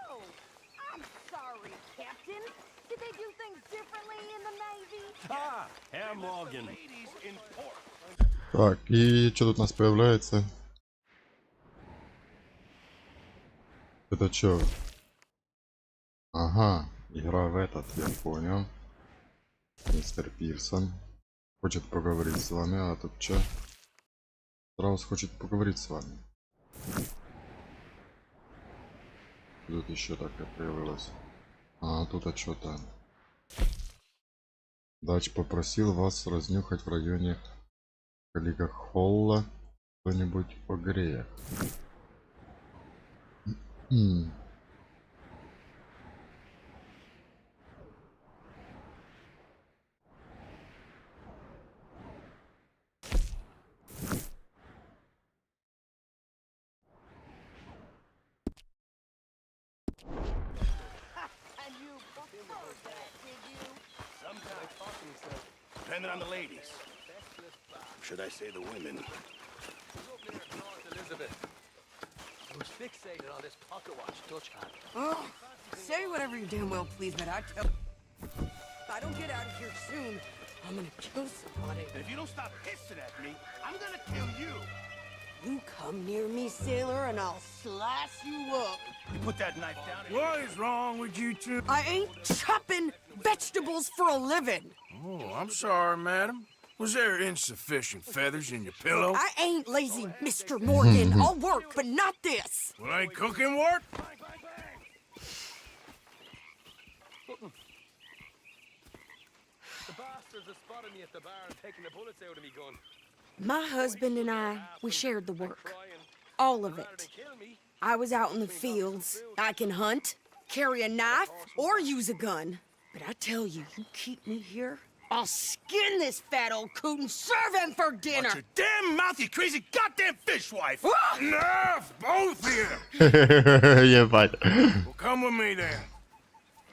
Oh, I'm sorry, Captain. Did they do things differently in the Navy? Ah, Herr Morgan. Ladies in port. Так, и что тут у нас появляется? Это что? Ага, игра в этот, я понял. Мистер Пирсон хочет поговорить с вами, а тут что? Страус хочет поговорить с вами. Тут еще такая появилась. А тут что-то. Дач попросил вас разнюхать в районе коллегах Холла кто-нибудь погреет. Depending on the ladies. Should I say the women? Elizabeth, who's fixated on this pocket watch Dutch had. Oh, say whatever you damn well please, but I tell if I don't get out of here soon, I'm gonna kill somebody. And if you don't stop hissing at me, I'm gonna kill you. You come near me, sailor, and I'll slice you up. You put that knife down. What is wrong with you two? I ain't chopping vegetables for a living. Oh, I'm sorry, madam. Was there insufficient feathers in your pillow? I ain't lazy, Mr. Morgan. I'll work, but not this. Well, ain't cooking work? The bastards have spotted me at the bar and taken the bullets out of me gun. My husband and I, we shared the work. All of it. I was out in the fields. I can hunt, carry a knife, or use a gun. But I tell you, you keep me here, I'll skin this fat old coot and serve him for dinner. Watch your damn mouth, you crazy goddamn fishwife! Enough, both of you! Ебать. Well, come with me then.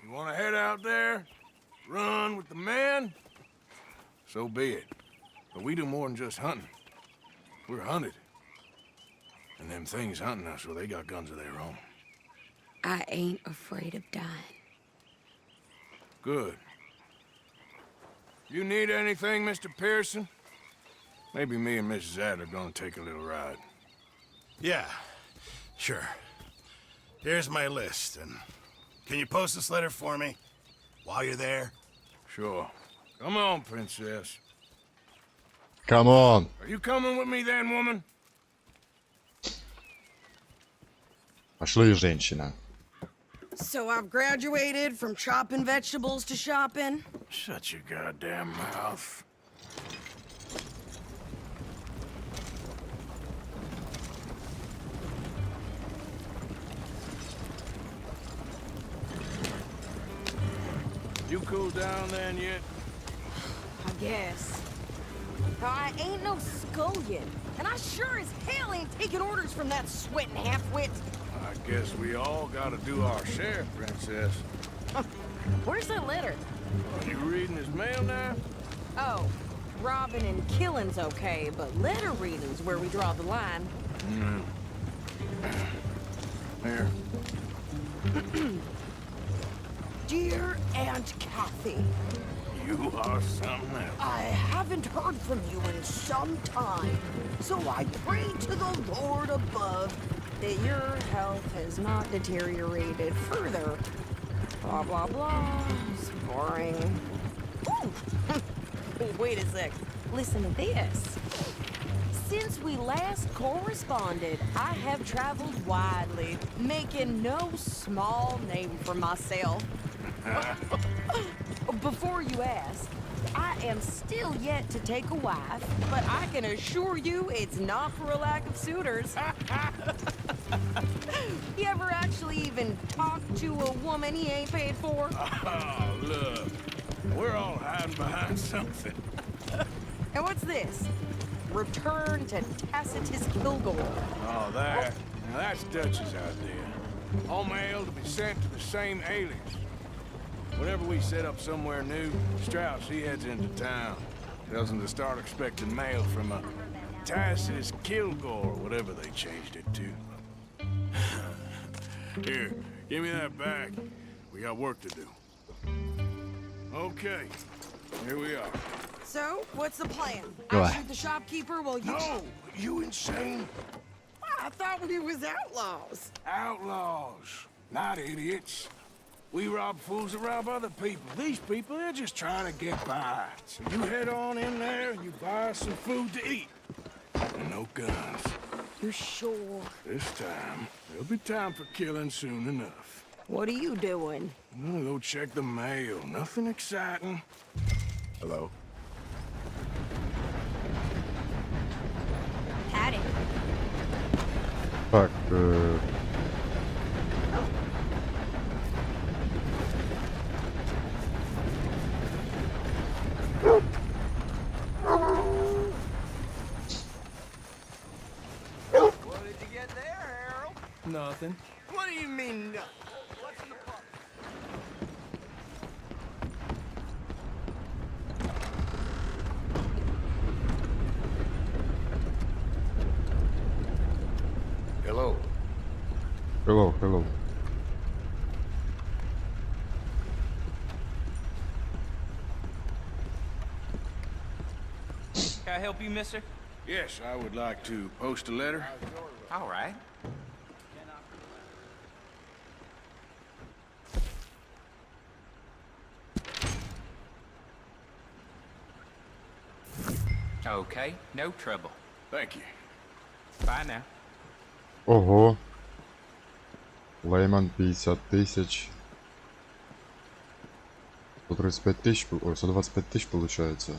You want to head out there, run with the men? So be it. But we do more than just hunting. We're hunted. And them things hunting us, well, they got guns of their own. I ain't afraid of dying. Good. You need anything, Mr. Pearson? Maybe me and Mrs. Adler are gonna take a little ride. Yeah, sure. Here's my list, and can you post this letter for me while you're there? Sure. Come on, princess. Come on. Are you coming with me then, woman? Пошли, женщина. So I've graduated from chopping vegetables to shopping. Shut your goddamn mouth. You cooled down then yet? I guess. Now, I ain't no scullion, and I sure as hell ain't taking orders from that sweating half-wit. I guess we all gotta do our share, princess. Where's that letter? Are you reading his mail now? Oh, robbing and killing's okay, but letter reading's where we draw the line. Here. Dear Aunt Kathy, You are something else. I haven't heard from you in some time, so I pray to the Lord above that your health has not deteriorated further. Blah, blah, blah. It's boring. Ooh. Wait a sec. Listen to this. Since we last corresponded, I have traveled widely, making no small name for myself. Before you ask, I am still yet to take a wife, but I can assure you it's not for a lack of suitors. You ever actually even talked to a woman he ain't paid for? Oh, look. We're all hiding behind something. And what's this? Return to Tacitus Kilgore. Oh, that. Now that's Dutch's idea. All mail to be sent to the same alias. Whenever we set up somewhere new, Strauss, he heads into town. Tells him to start expecting mail from a Tacitus Kilgore, whatever they changed it to. Here, give me that bag. We got work to do. Okay, here we are. So, what's the plan? Go I ahead. shoot the shopkeeper while you... No, you insane? I thought we was outlaws. Outlaws, not idiots. We rob fools that rob other people. These people, they're just trying to get by. So you head on in there and you buy us some food to eat. And no guns. You sure? This time, there'll be time for killing soon enough. What are you doing? I'm gonna go check the mail. Nothing exciting. Hello? Howdy. Так, What did you get there, Harold? Nothing. What do you mean, nothing? What's in the pot? Hello. hello, hello. Can I help you, mister? Yes, I would like to post a letter. All right. Okay, no trouble. Thank you. Bye now. Ого. Лейман 50 тысяч. 135 тысяч, ой, 125 тысяч получается.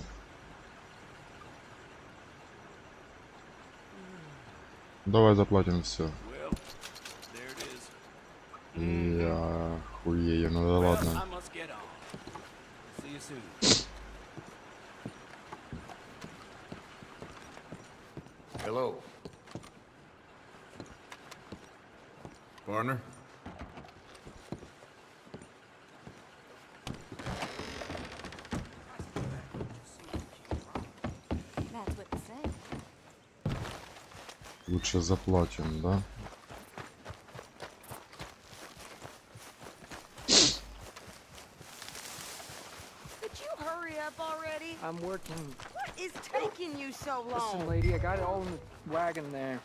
Давай заплатим все. Я хуею, ну да ладно. Hello. Partner? That's what they say. Лучше заплатим, да? Could you hurry up already? I'm working. What is taking you so Listen, long? lady, I got it all in the wagon there.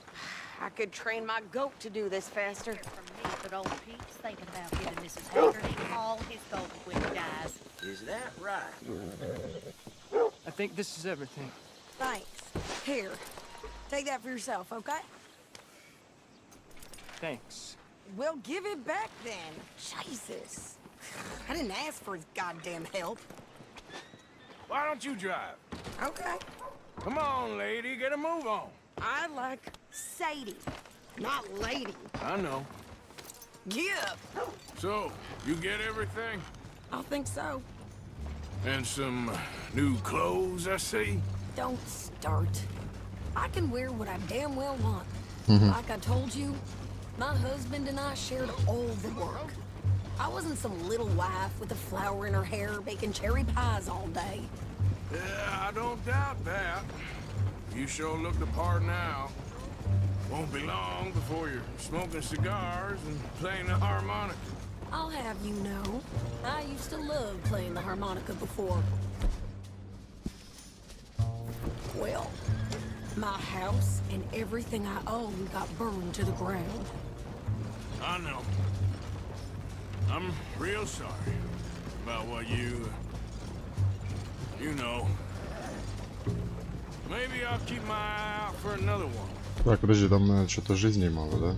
I could train my goat to do this faster. From me, but old Pete's thinking about giving Mrs. Haggerty all his gold when he dies. Is that right? I think this is everything. Thanks. Here, take that for yourself, okay? Thanks. Well, give it back then. Jesus. I didn't ask for his goddamn help. Why don't you drive? Okay. Come on, lady, get a move on. I like Sadie, not lady. I know. Yeah, So, you get everything? I think so. And some new clothes, I see? Don't start. I can wear what I damn well want. Like I told you, my husband and I shared all the work. I wasn't some little wife with a flower in her hair baking cherry pies all day. Yeah, I don't doubt that. You sure look the part now. Won't be long before you're smoking cigars and playing the harmonica. I'll have you know, I used to love playing the harmonica before. Well, my house and everything I own got burned to the ground. I know. I'm real sorry about what you know. Maybe I'll keep my eye out for another one. Так, подожди, там, наверное, что-то жизней мало, да?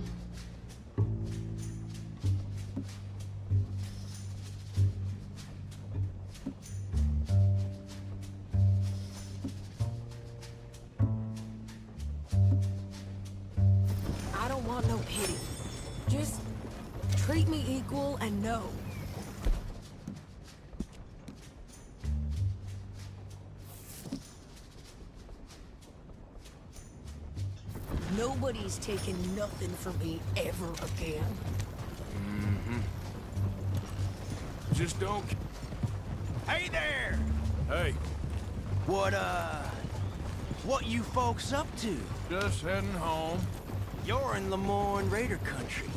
I don't want no pity. Just treat me equal and know. Nobody's taking nothing from me ever again. Mm-hmm. Just don't... Hey there! Hey. What you folks up to? Just heading home. You're in Lemoyne Raider country.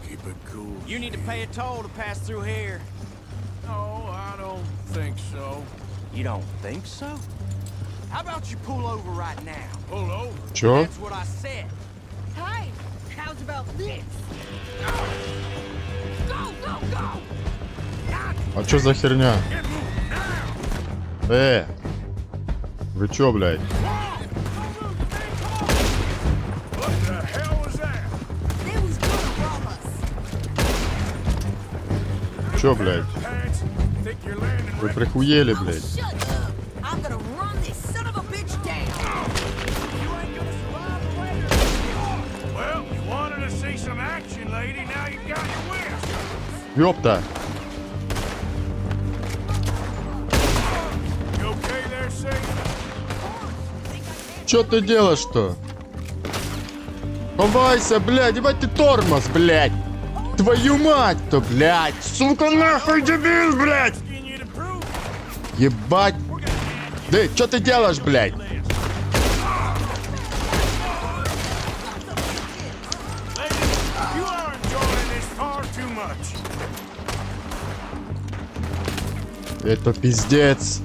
Keep it cool. You need to pay a toll to pass through here. No, I don't think so. You don't think so? How about you pull over right now? Pull over? Чё? That's what I said. Hey, how's about this? Go, go, go! А чё за херня? Вы чё, блядь? What the hell was that? They was gonna rob us. Чё, блядь? Pants? Think you're landing Вы right? прихуели, блядь? Shut up! I'm gonna run this son of a bitch down. You ain't gonna survive the later. Well, you wanted to see some action, lady. Now you got your wish. Ёпта! You okay there, Sadie? Чё ты делаешь-то? Ховайся, блядь, ебать ты тормоз, блядь! Твою мать-то, блядь! Сука, нахуй, дебил, блядь! Ебать! Да, чё ты делаешь, блядь? You are enjoying this far too much. Это пиздец.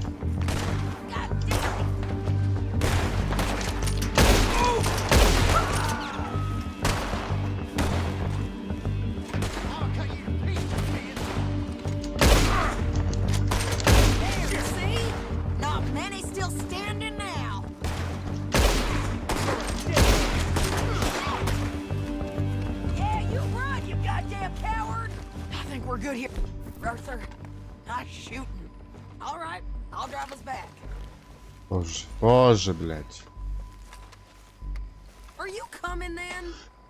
Позже, позже, блядь.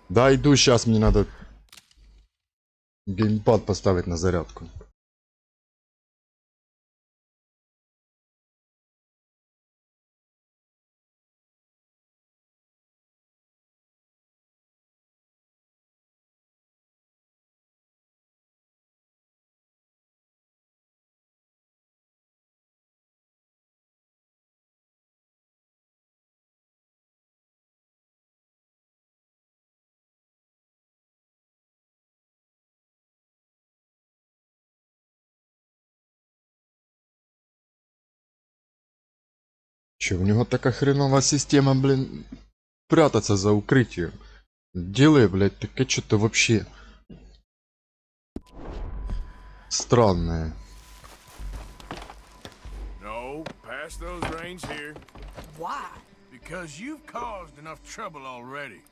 Да, иду, сейчас мне надо геймпад поставить на зарядку. Че, у него такая хреновая система, блин, прятаться за укрытием. Делай, блядь, такая что-то вообще странное. No, pass those reins here. Why? Because you've caused enough trouble already.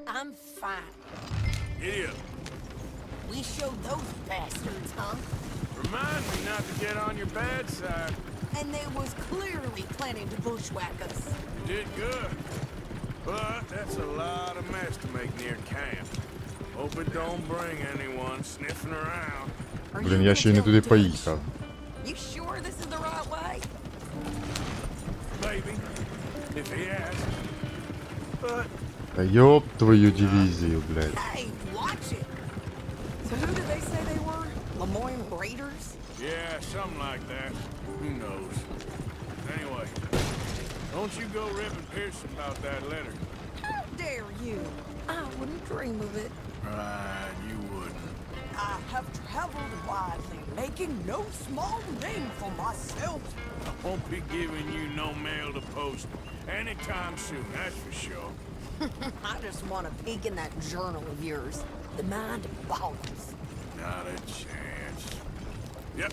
I'm fine. Giddy up. We showed those bastards, huh? Remind me not to get on your bad side. And they was clearly planning to bushwhack us. You did good. But that's a lot of mess to make near camp. Hope it don't bring anyone sniffing around. Блин, я ще й не туди поїхав. You sure this is the right way? Maybe. If he asks. But... Да ёб твою дивизию, блядь. Hey, watch it. So who did they say they were? Lemoyne Raiders? Yeah, something like that. Who knows? Anyway, don't you go ripping Pearson about that letter. dare you? I wouldn't dream of it. Right, you wouldn't. I have traveled widely, making no small name for myself. I won't be giving you no mail to post anytime soon, that's for sure. I just want to peek in that journal of yours. The mind boggles. Not a chance. Yep.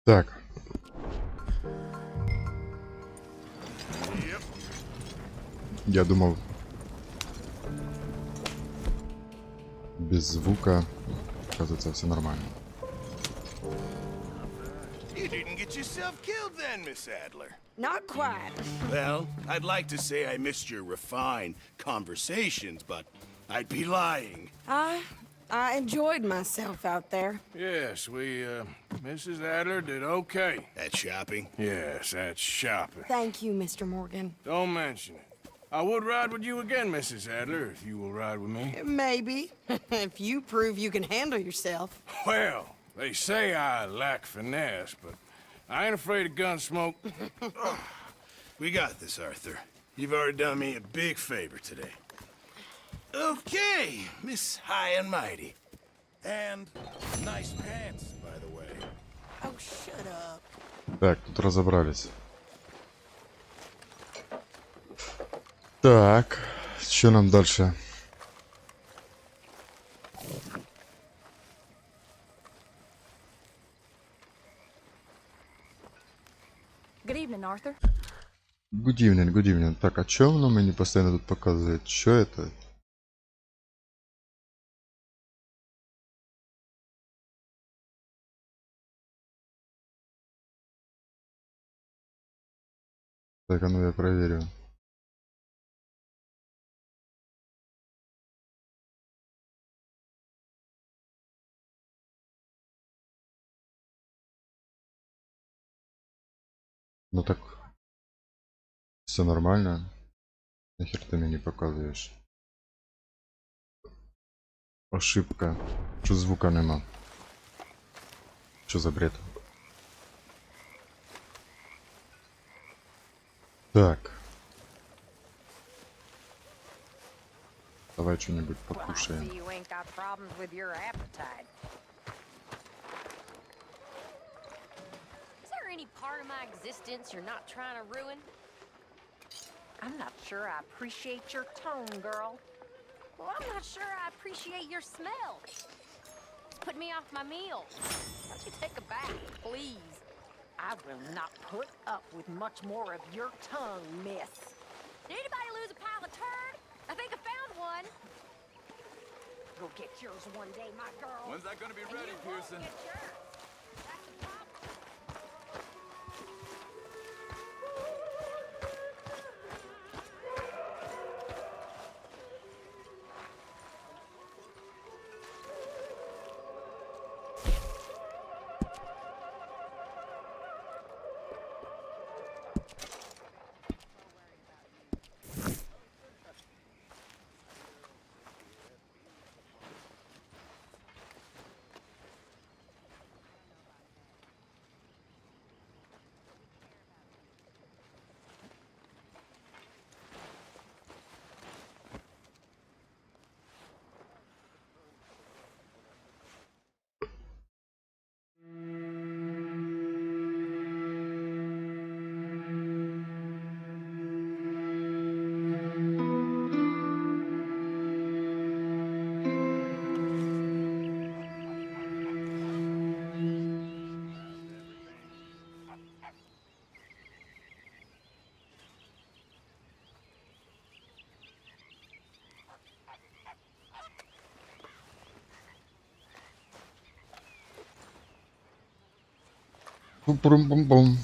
Так. Я думал, без звука, оказывается, все нормально. You didn't get yourself killed then, Miss Adler. Not quite. Well, I'd like to say I missed your refined conversations, but I'd be lying. I enjoyed myself out there. Yes, Mrs. Adler did okay. At shopping? Yes, that's shopping. Thank you, Mr. Morgan. Don't mention it. I would ride with you again, Mrs. Adler, if you will ride with me. Maybe. If you prove you can handle yourself. Well, they say I lack finesse, but I ain't afraid of gun smoke. We got this, Arthur. You've already done me a big favor today. Okay, Miss High and Mighty. And nice pants, by the way. Oh, shut up. Так, тут разобрались. Так, что нам дальше? Good evening, Arthur. Good evening, good evening. Так, а чё оно мне постоянно тут показывает? Что это? Так, а ну я проверю. Ну так, все нормально. Нахер ты мне не показываешь? Ошибка. Что звука нема? Что за бред? Так. Давай что-нибудь покушаем. You ain't got problems with your appetite. Is there any part of my existence you're not trying to ruin? I'm not sure I appreciate your tone, girl. Well, I'm not sure I appreciate your smell. It's putting me off my meal. Why don't you take a bath, please? I will not put up with much more of your tongue, miss. Did anybody lose a pile of turd? I think I found one. You'll get yours one day, my girl. When's that gonna be ready, Pearson? Бум-бум-бум-бум.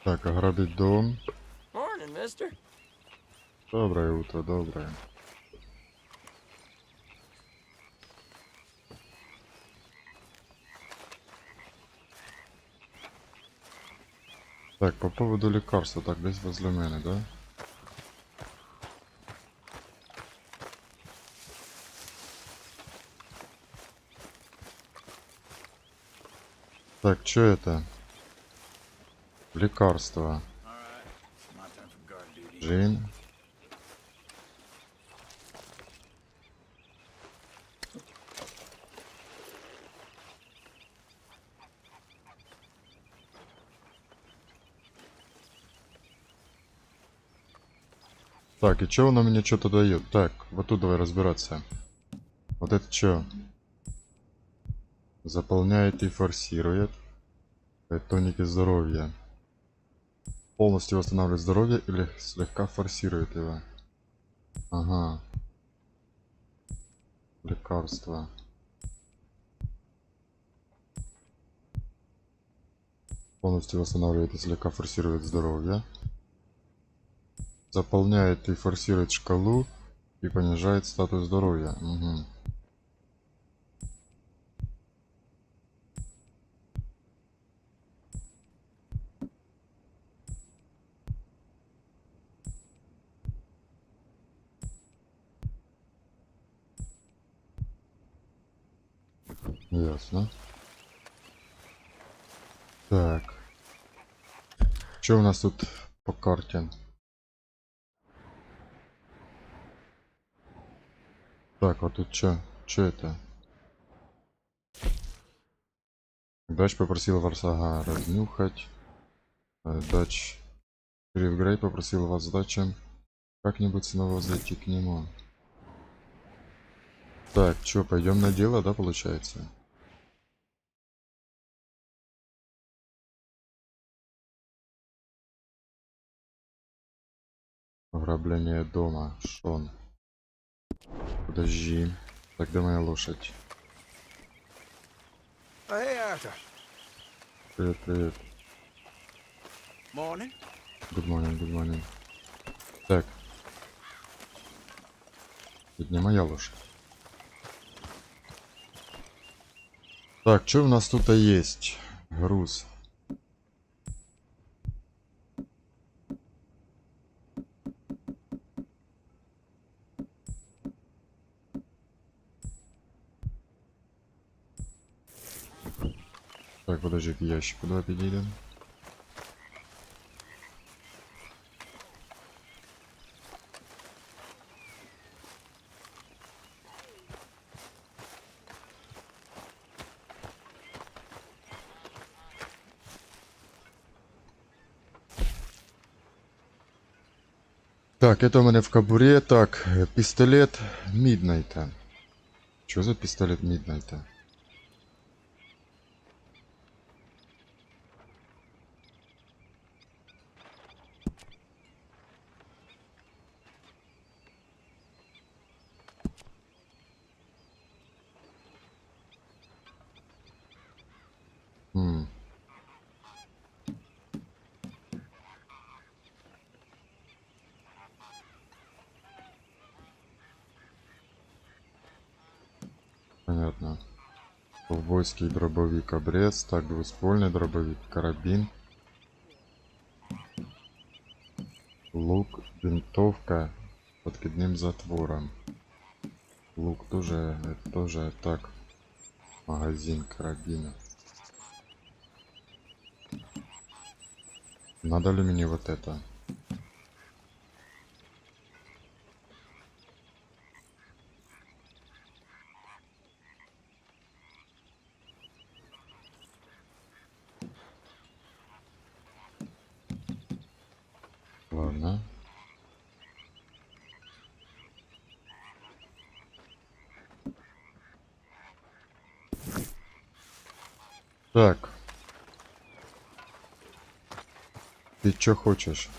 Так, ограбить дом. Morning, mister. Доброе утро, доброе. Так, по поводу лекарства. Так, десь возле мене, да? Так, что это? Лекарство. Джин. Так, и чё она мне что-то дает? Так, вот тут давай разбираться. Вот это что? Заполняет и форсирует. Это тоники здоровья. Полностью восстанавливает здоровье или слегка форсирует его. Ага. Лекарство. Полностью восстанавливает и слегка форсирует здоровье. Заполняет и форсирует шкалу и понижает статус здоровья. Угу. Ясно. Так. Что у нас тут по карте? Так, вот тут что? Что это? Дач попросил Варсага разнюхать. Дач Грей попросил вас Датча как-нибудь снова зайти к нему. Так, что, пойдем на дело, да, получается? Ограбление дома, Шон. Подожди. Так, где моя лошадь? Hey, Arthur. Привет, привет. Morning. Good morning, good morning. Так. Это не моя лошадь. Так, что у нас тут есть? Груз. Так, подожди, к ящику давай підійдемо. Так, это у меня в кобуре. Так, пистолет Миднайта. Что за пистолет Миднайта? Понятно. Ковбойский дробовик обрез. Так, двуствольный дробовик, карабин. Лук, винтовка с подкидным затвором. Лук тоже, это тоже так. Магазин карабина. Надо ли мне вот это? Ладно. Так. Ты чё хочешь?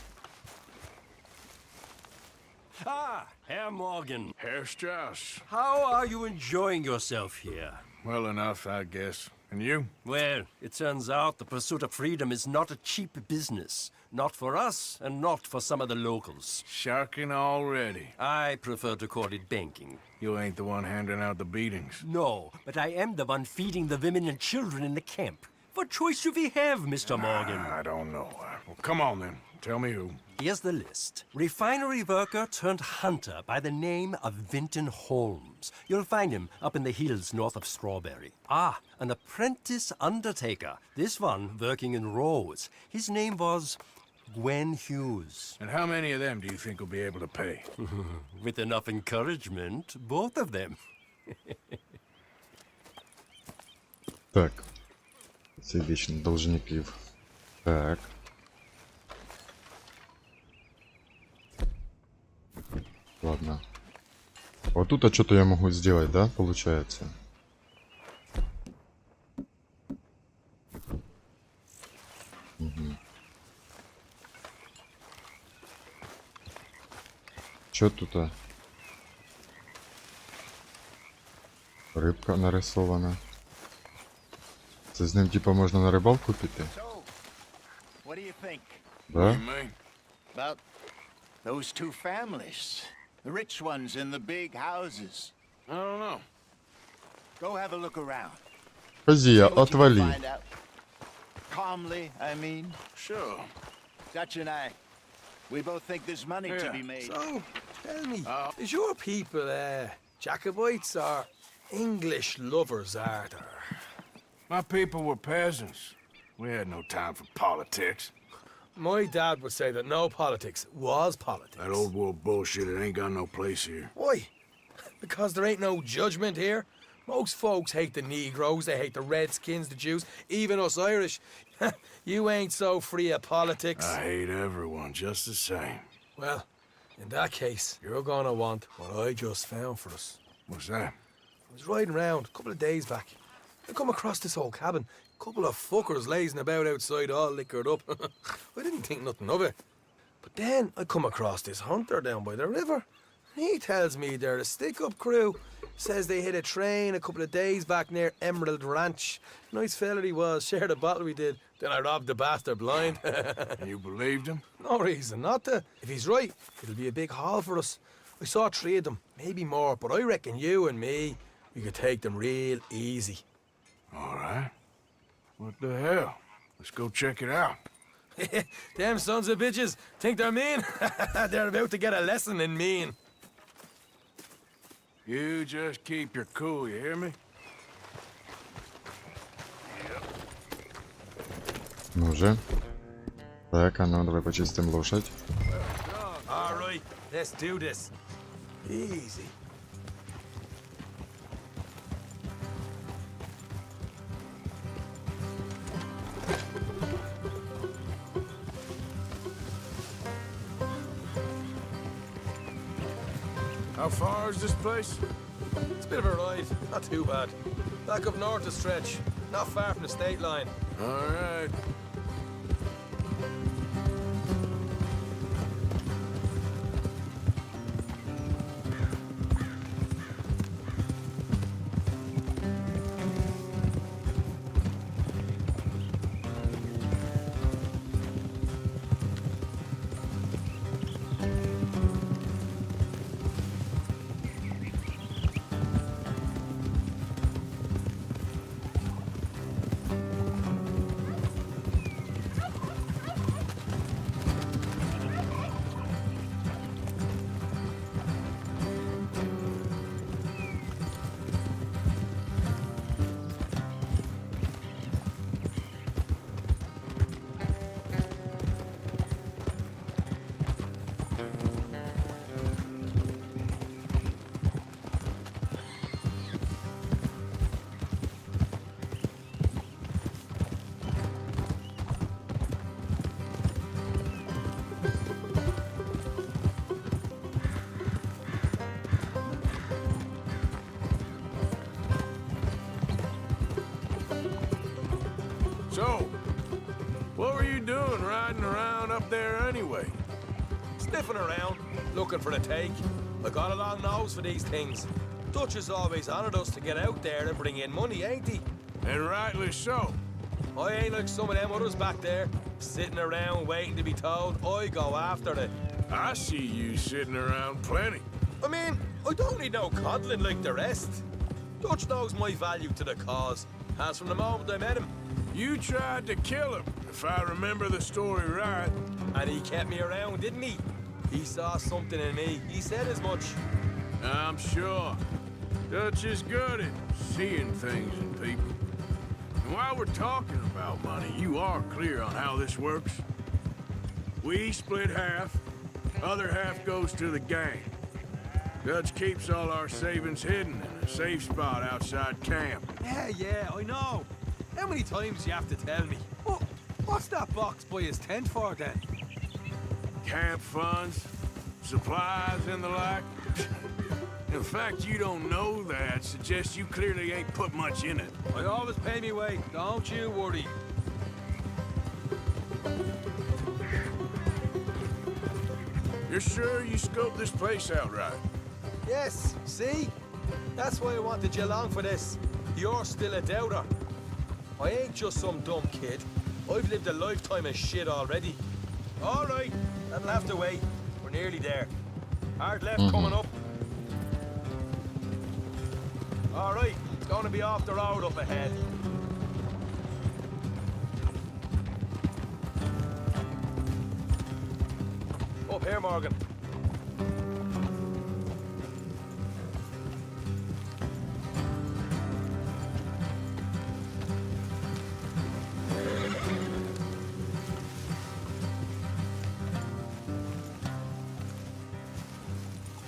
Ah, Herr Morgan. Herr Strauss. How are you enjoying yourself here? Well enough, I guess. And you? Well, it turns out the pursuit of freedom is not a cheap business. Not for us, and not for some of the locals. Sharking already. I prefer to call it banking. You ain't the one handing out the beatings. No, but I am the one feeding the women and children in the camp. What choice do we have, Mr. Morgan? I don't know. Well, come on then. Tell me who. Here's the list. Refinery worker turned hunter by the name of Vinton Holmes. You'll find him up in the hills north of Strawberry. Ah, an apprentice undertaker. This one working in Rhodes. His name was Gwen Hughes. And how many of them do you think will be able to pay? With enough encouragement, both of them. Так. Сердечный должников. Так. Ладно. Вот тут что-то я могу сделать, да, получается? Угу. Что тут? Рыбка нарисована. Це з ним типа можна на рибалку піти? What do you think? Да? About those two families. The rich ones in the big houses. I don't know. Go have a look around. Хозяя, See what you can отвали. find out. Calmly, I mean. Sure. Dutch and I, we both think there's money to be made. So, tell me, is your people, Jacobites or English lovers, Arthur? My people were peasants. We had no time for politics. My dad would say that no politics was politics. That old world bullshit, it ain't got no place here. Why? Because there ain't no judgment here. Most folks hate the Negroes, they hate the Redskins, the Jews, even us Irish. You ain't so free of politics. I hate everyone just the same. Well, in that case, you're gonna want what I just found for us. What's that? I was riding around a couple of days back. I come across this old cabin. Couple of fuckers lazing about outside all liquored up. I didn't think nothing of it. But then I come across this hunter down by the river. He tells me they're a stick-up crew. Says they hit a train a couple of days back near Emerald Ranch. Nice fella he was, shared a bottle we did. Then I robbed the bastard blind. And you believed him? No reason not to. If he's right, it'll be a big haul for us. I saw 3 of them, maybe more, but I reckon you and me, we could take them real easy. All right. What the hell? Let's go check it out. Damn sons of bitches think they're mean. They're about to get a lesson in mean. You just keep your cool, you hear me? Ну же. Так, а ну давай почистим лошадь. All right, let's do this. Easy. How far is this place? It's a bit of a ride, not too bad. Back up north a stretch, not far from the state line. All right. So, what were you doing riding around up there anyway? Sniffing around, looking for the take. I got a long nose for these things. Dutch has always honored us to get out there and bring in money, ain't he? And rightly so. I ain't like some of them others back there, sitting around waiting to be told. I go after it. I see you sitting around plenty. I mean, I don't need no coddling like the rest. Dutch knows my value to the cause, as from the moment I met him. You tried to kill him, if I remember the story right. And he kept me around, didn't he? He saw something in me. He said as much. I'm sure. Dutch is good at seeing things in people. And while we're talking about money, you are clear on how this works. We split half, other half goes to the gang. Dutch keeps all our savings hidden in a safe spot outside camp. Yeah, I know. How many times do you have to tell me? What's that box by his tent for, then? Camp funds, supplies, and the like. The fact you don't know that suggests you clearly ain't put much in it. I always pay me way, don't you worry. You're sure you scoped this place out right? Yes, see? That's why I wanted you along for this. You're still a doubter. I ain't just some dumb kid. I've lived a lifetime of shit already. All right, that'll have to wait. We're nearly there. Hard left coming up. All right, it's going to be off the road up ahead. Up here, Morgan.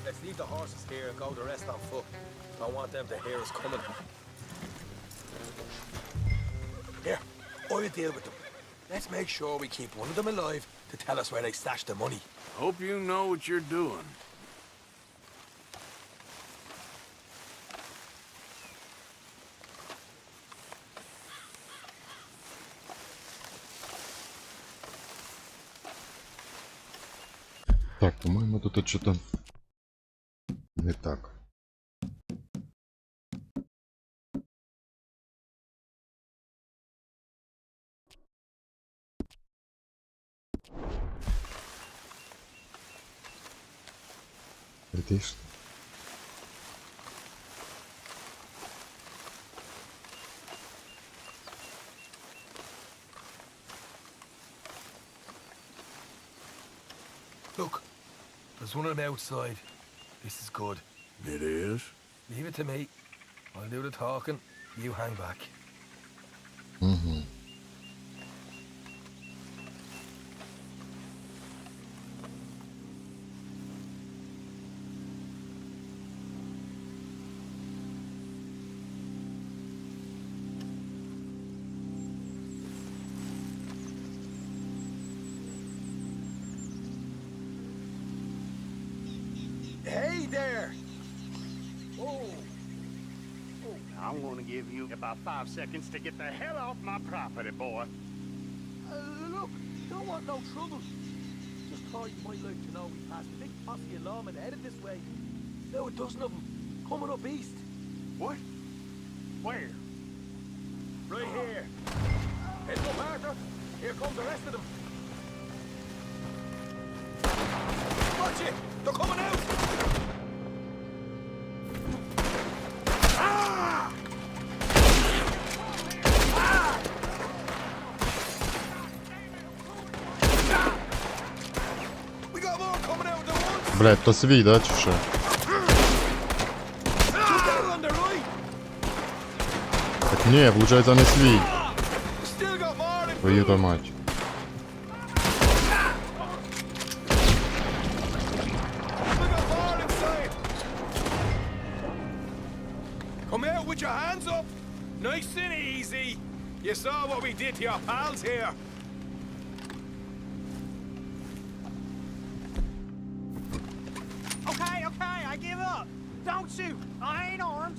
Let's leave the horses here and go the rest on foot. Don't want them to hear us coming. Here, I'll deal with them. Let's make sure we keep one of them alive to tell us where they stashed the money. Hope you know what you're doing. Так, по-моему, тут что-то не так. Летишь? Look, there's one of them outside. This is good. It is? Leave it to me. I'll do the talking. You hang back. give you about 5 seconds to get the hell off my property, boy. Look, don't want no trouble. Just thought you might like to know we passed a big posse of lawmen headed this way. Now a dozen of them, coming up east. What? Where? Right here. Heads up, Arthur. Here comes the rest of them. Watch it! They're coming out! Ah! Ah! We got more coming out at once! Блядь, то свій, да, чи що? Так ні, получается не свій. Твою-то мать. Come out with your hands up! Nice and easy! You saw what we did to your pals here! Okay, I give up. Don't shoot. I ain't armed.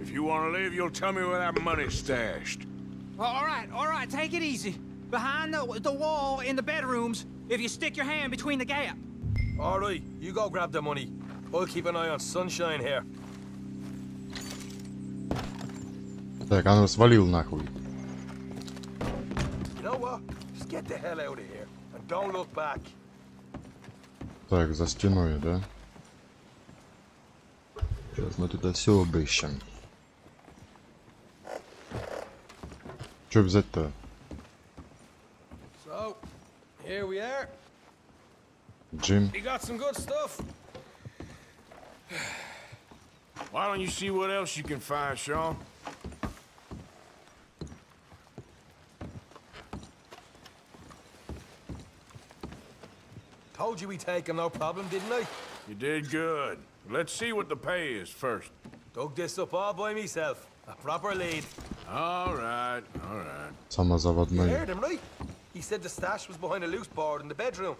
If you want to leave, you'll tell me where that money's stashed. Well, all right, take it easy. Behind the wall in the bedrooms, if you stick your hand between the gap. All right, you go grab the money. I'll keep an eye on Sunshine here. Так, а ну свалил нахуй. You know what? Just get the hell out of here and don't look back. Так, за стеной, да? Сейчас мы тут все обыщем. Что взять-то? So, here we are. Джим. You got some good stuff. Why don't you see what else you can find, Sean? Told you we'd take him, no problem, didn't I? You did good. Let's see what the pay is first. Dug this up all by myself. A proper lead. All right. You Самозаводной. heard him, right? He said the stash was behind a loose board in the bedroom.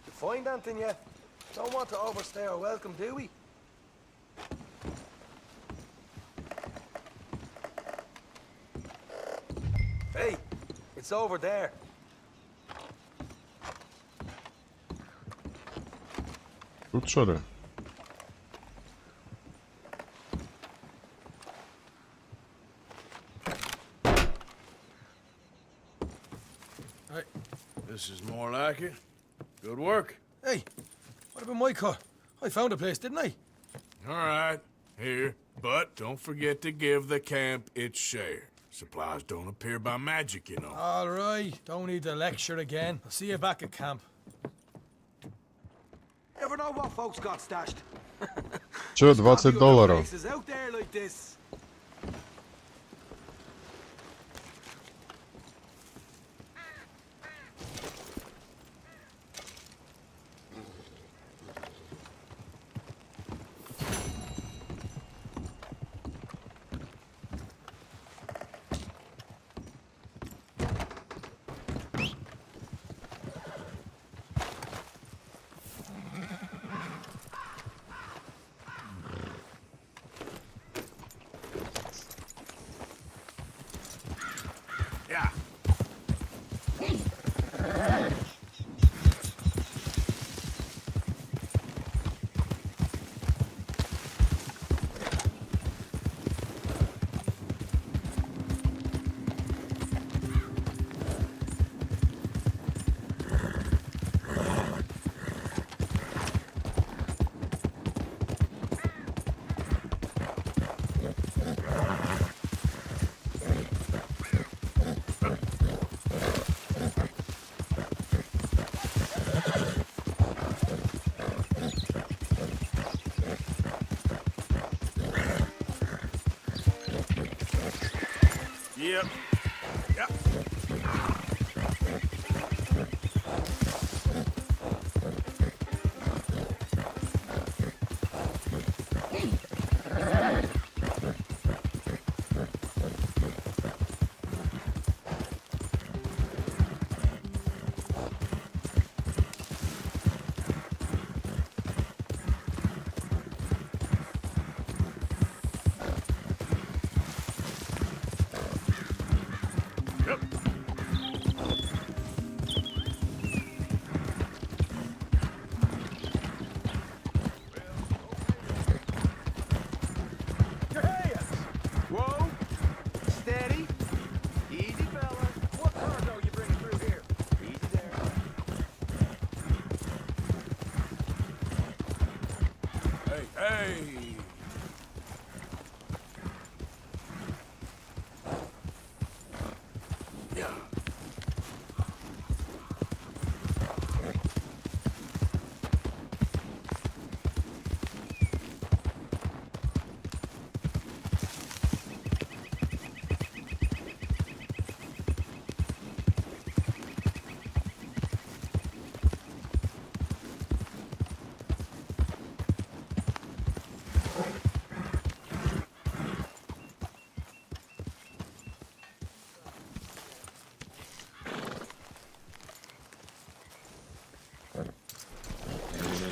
You find anything yet? Don't want to overstay our welcome, do we? Hey, it's over there. Тут что ли? Hey, this is more like it. Good work. Hey, what about my car? I found a place, didn't I? All right, here. But don't forget to give the camp its share. Supplies don't appear by magic, you know. All right, don't need to lecture again. I'll see you back at camp. Never know what folks got stashed. Чё, $20? Places out there like this. Yeah. Yep. Yep.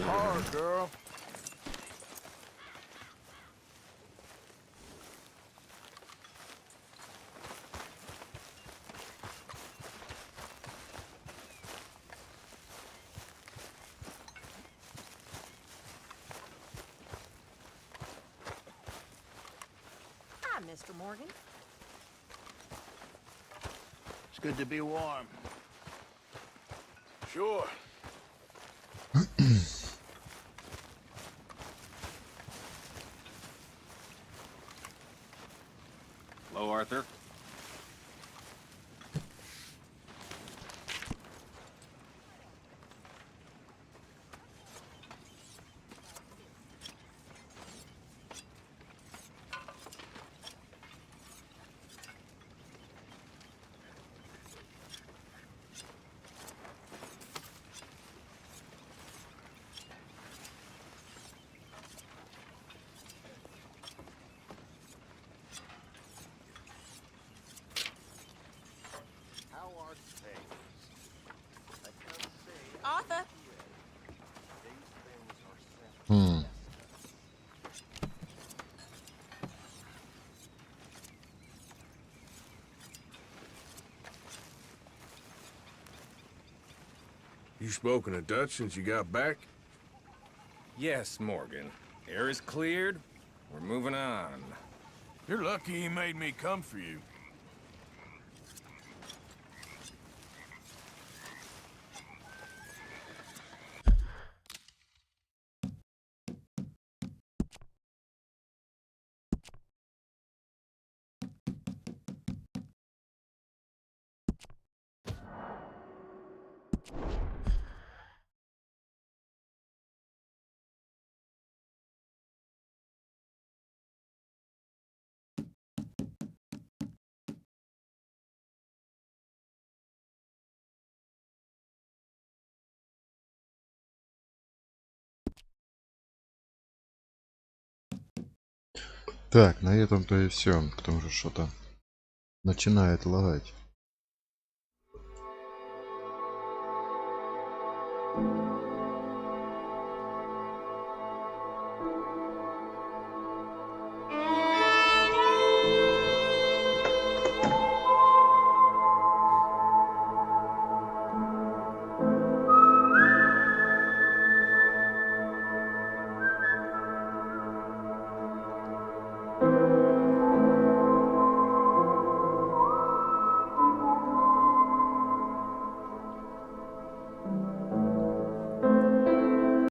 Hard, girl. Hi, Mr. Morgan. It's good to be warm. Sure. Hello, Arthur. Arthur. You spoken to Dutch since you got back? Yes, Morgan. Air is cleared. We're moving on. You're lucky he made me come for you. Так, на этом-то и все, потому что что-то начинает лагать.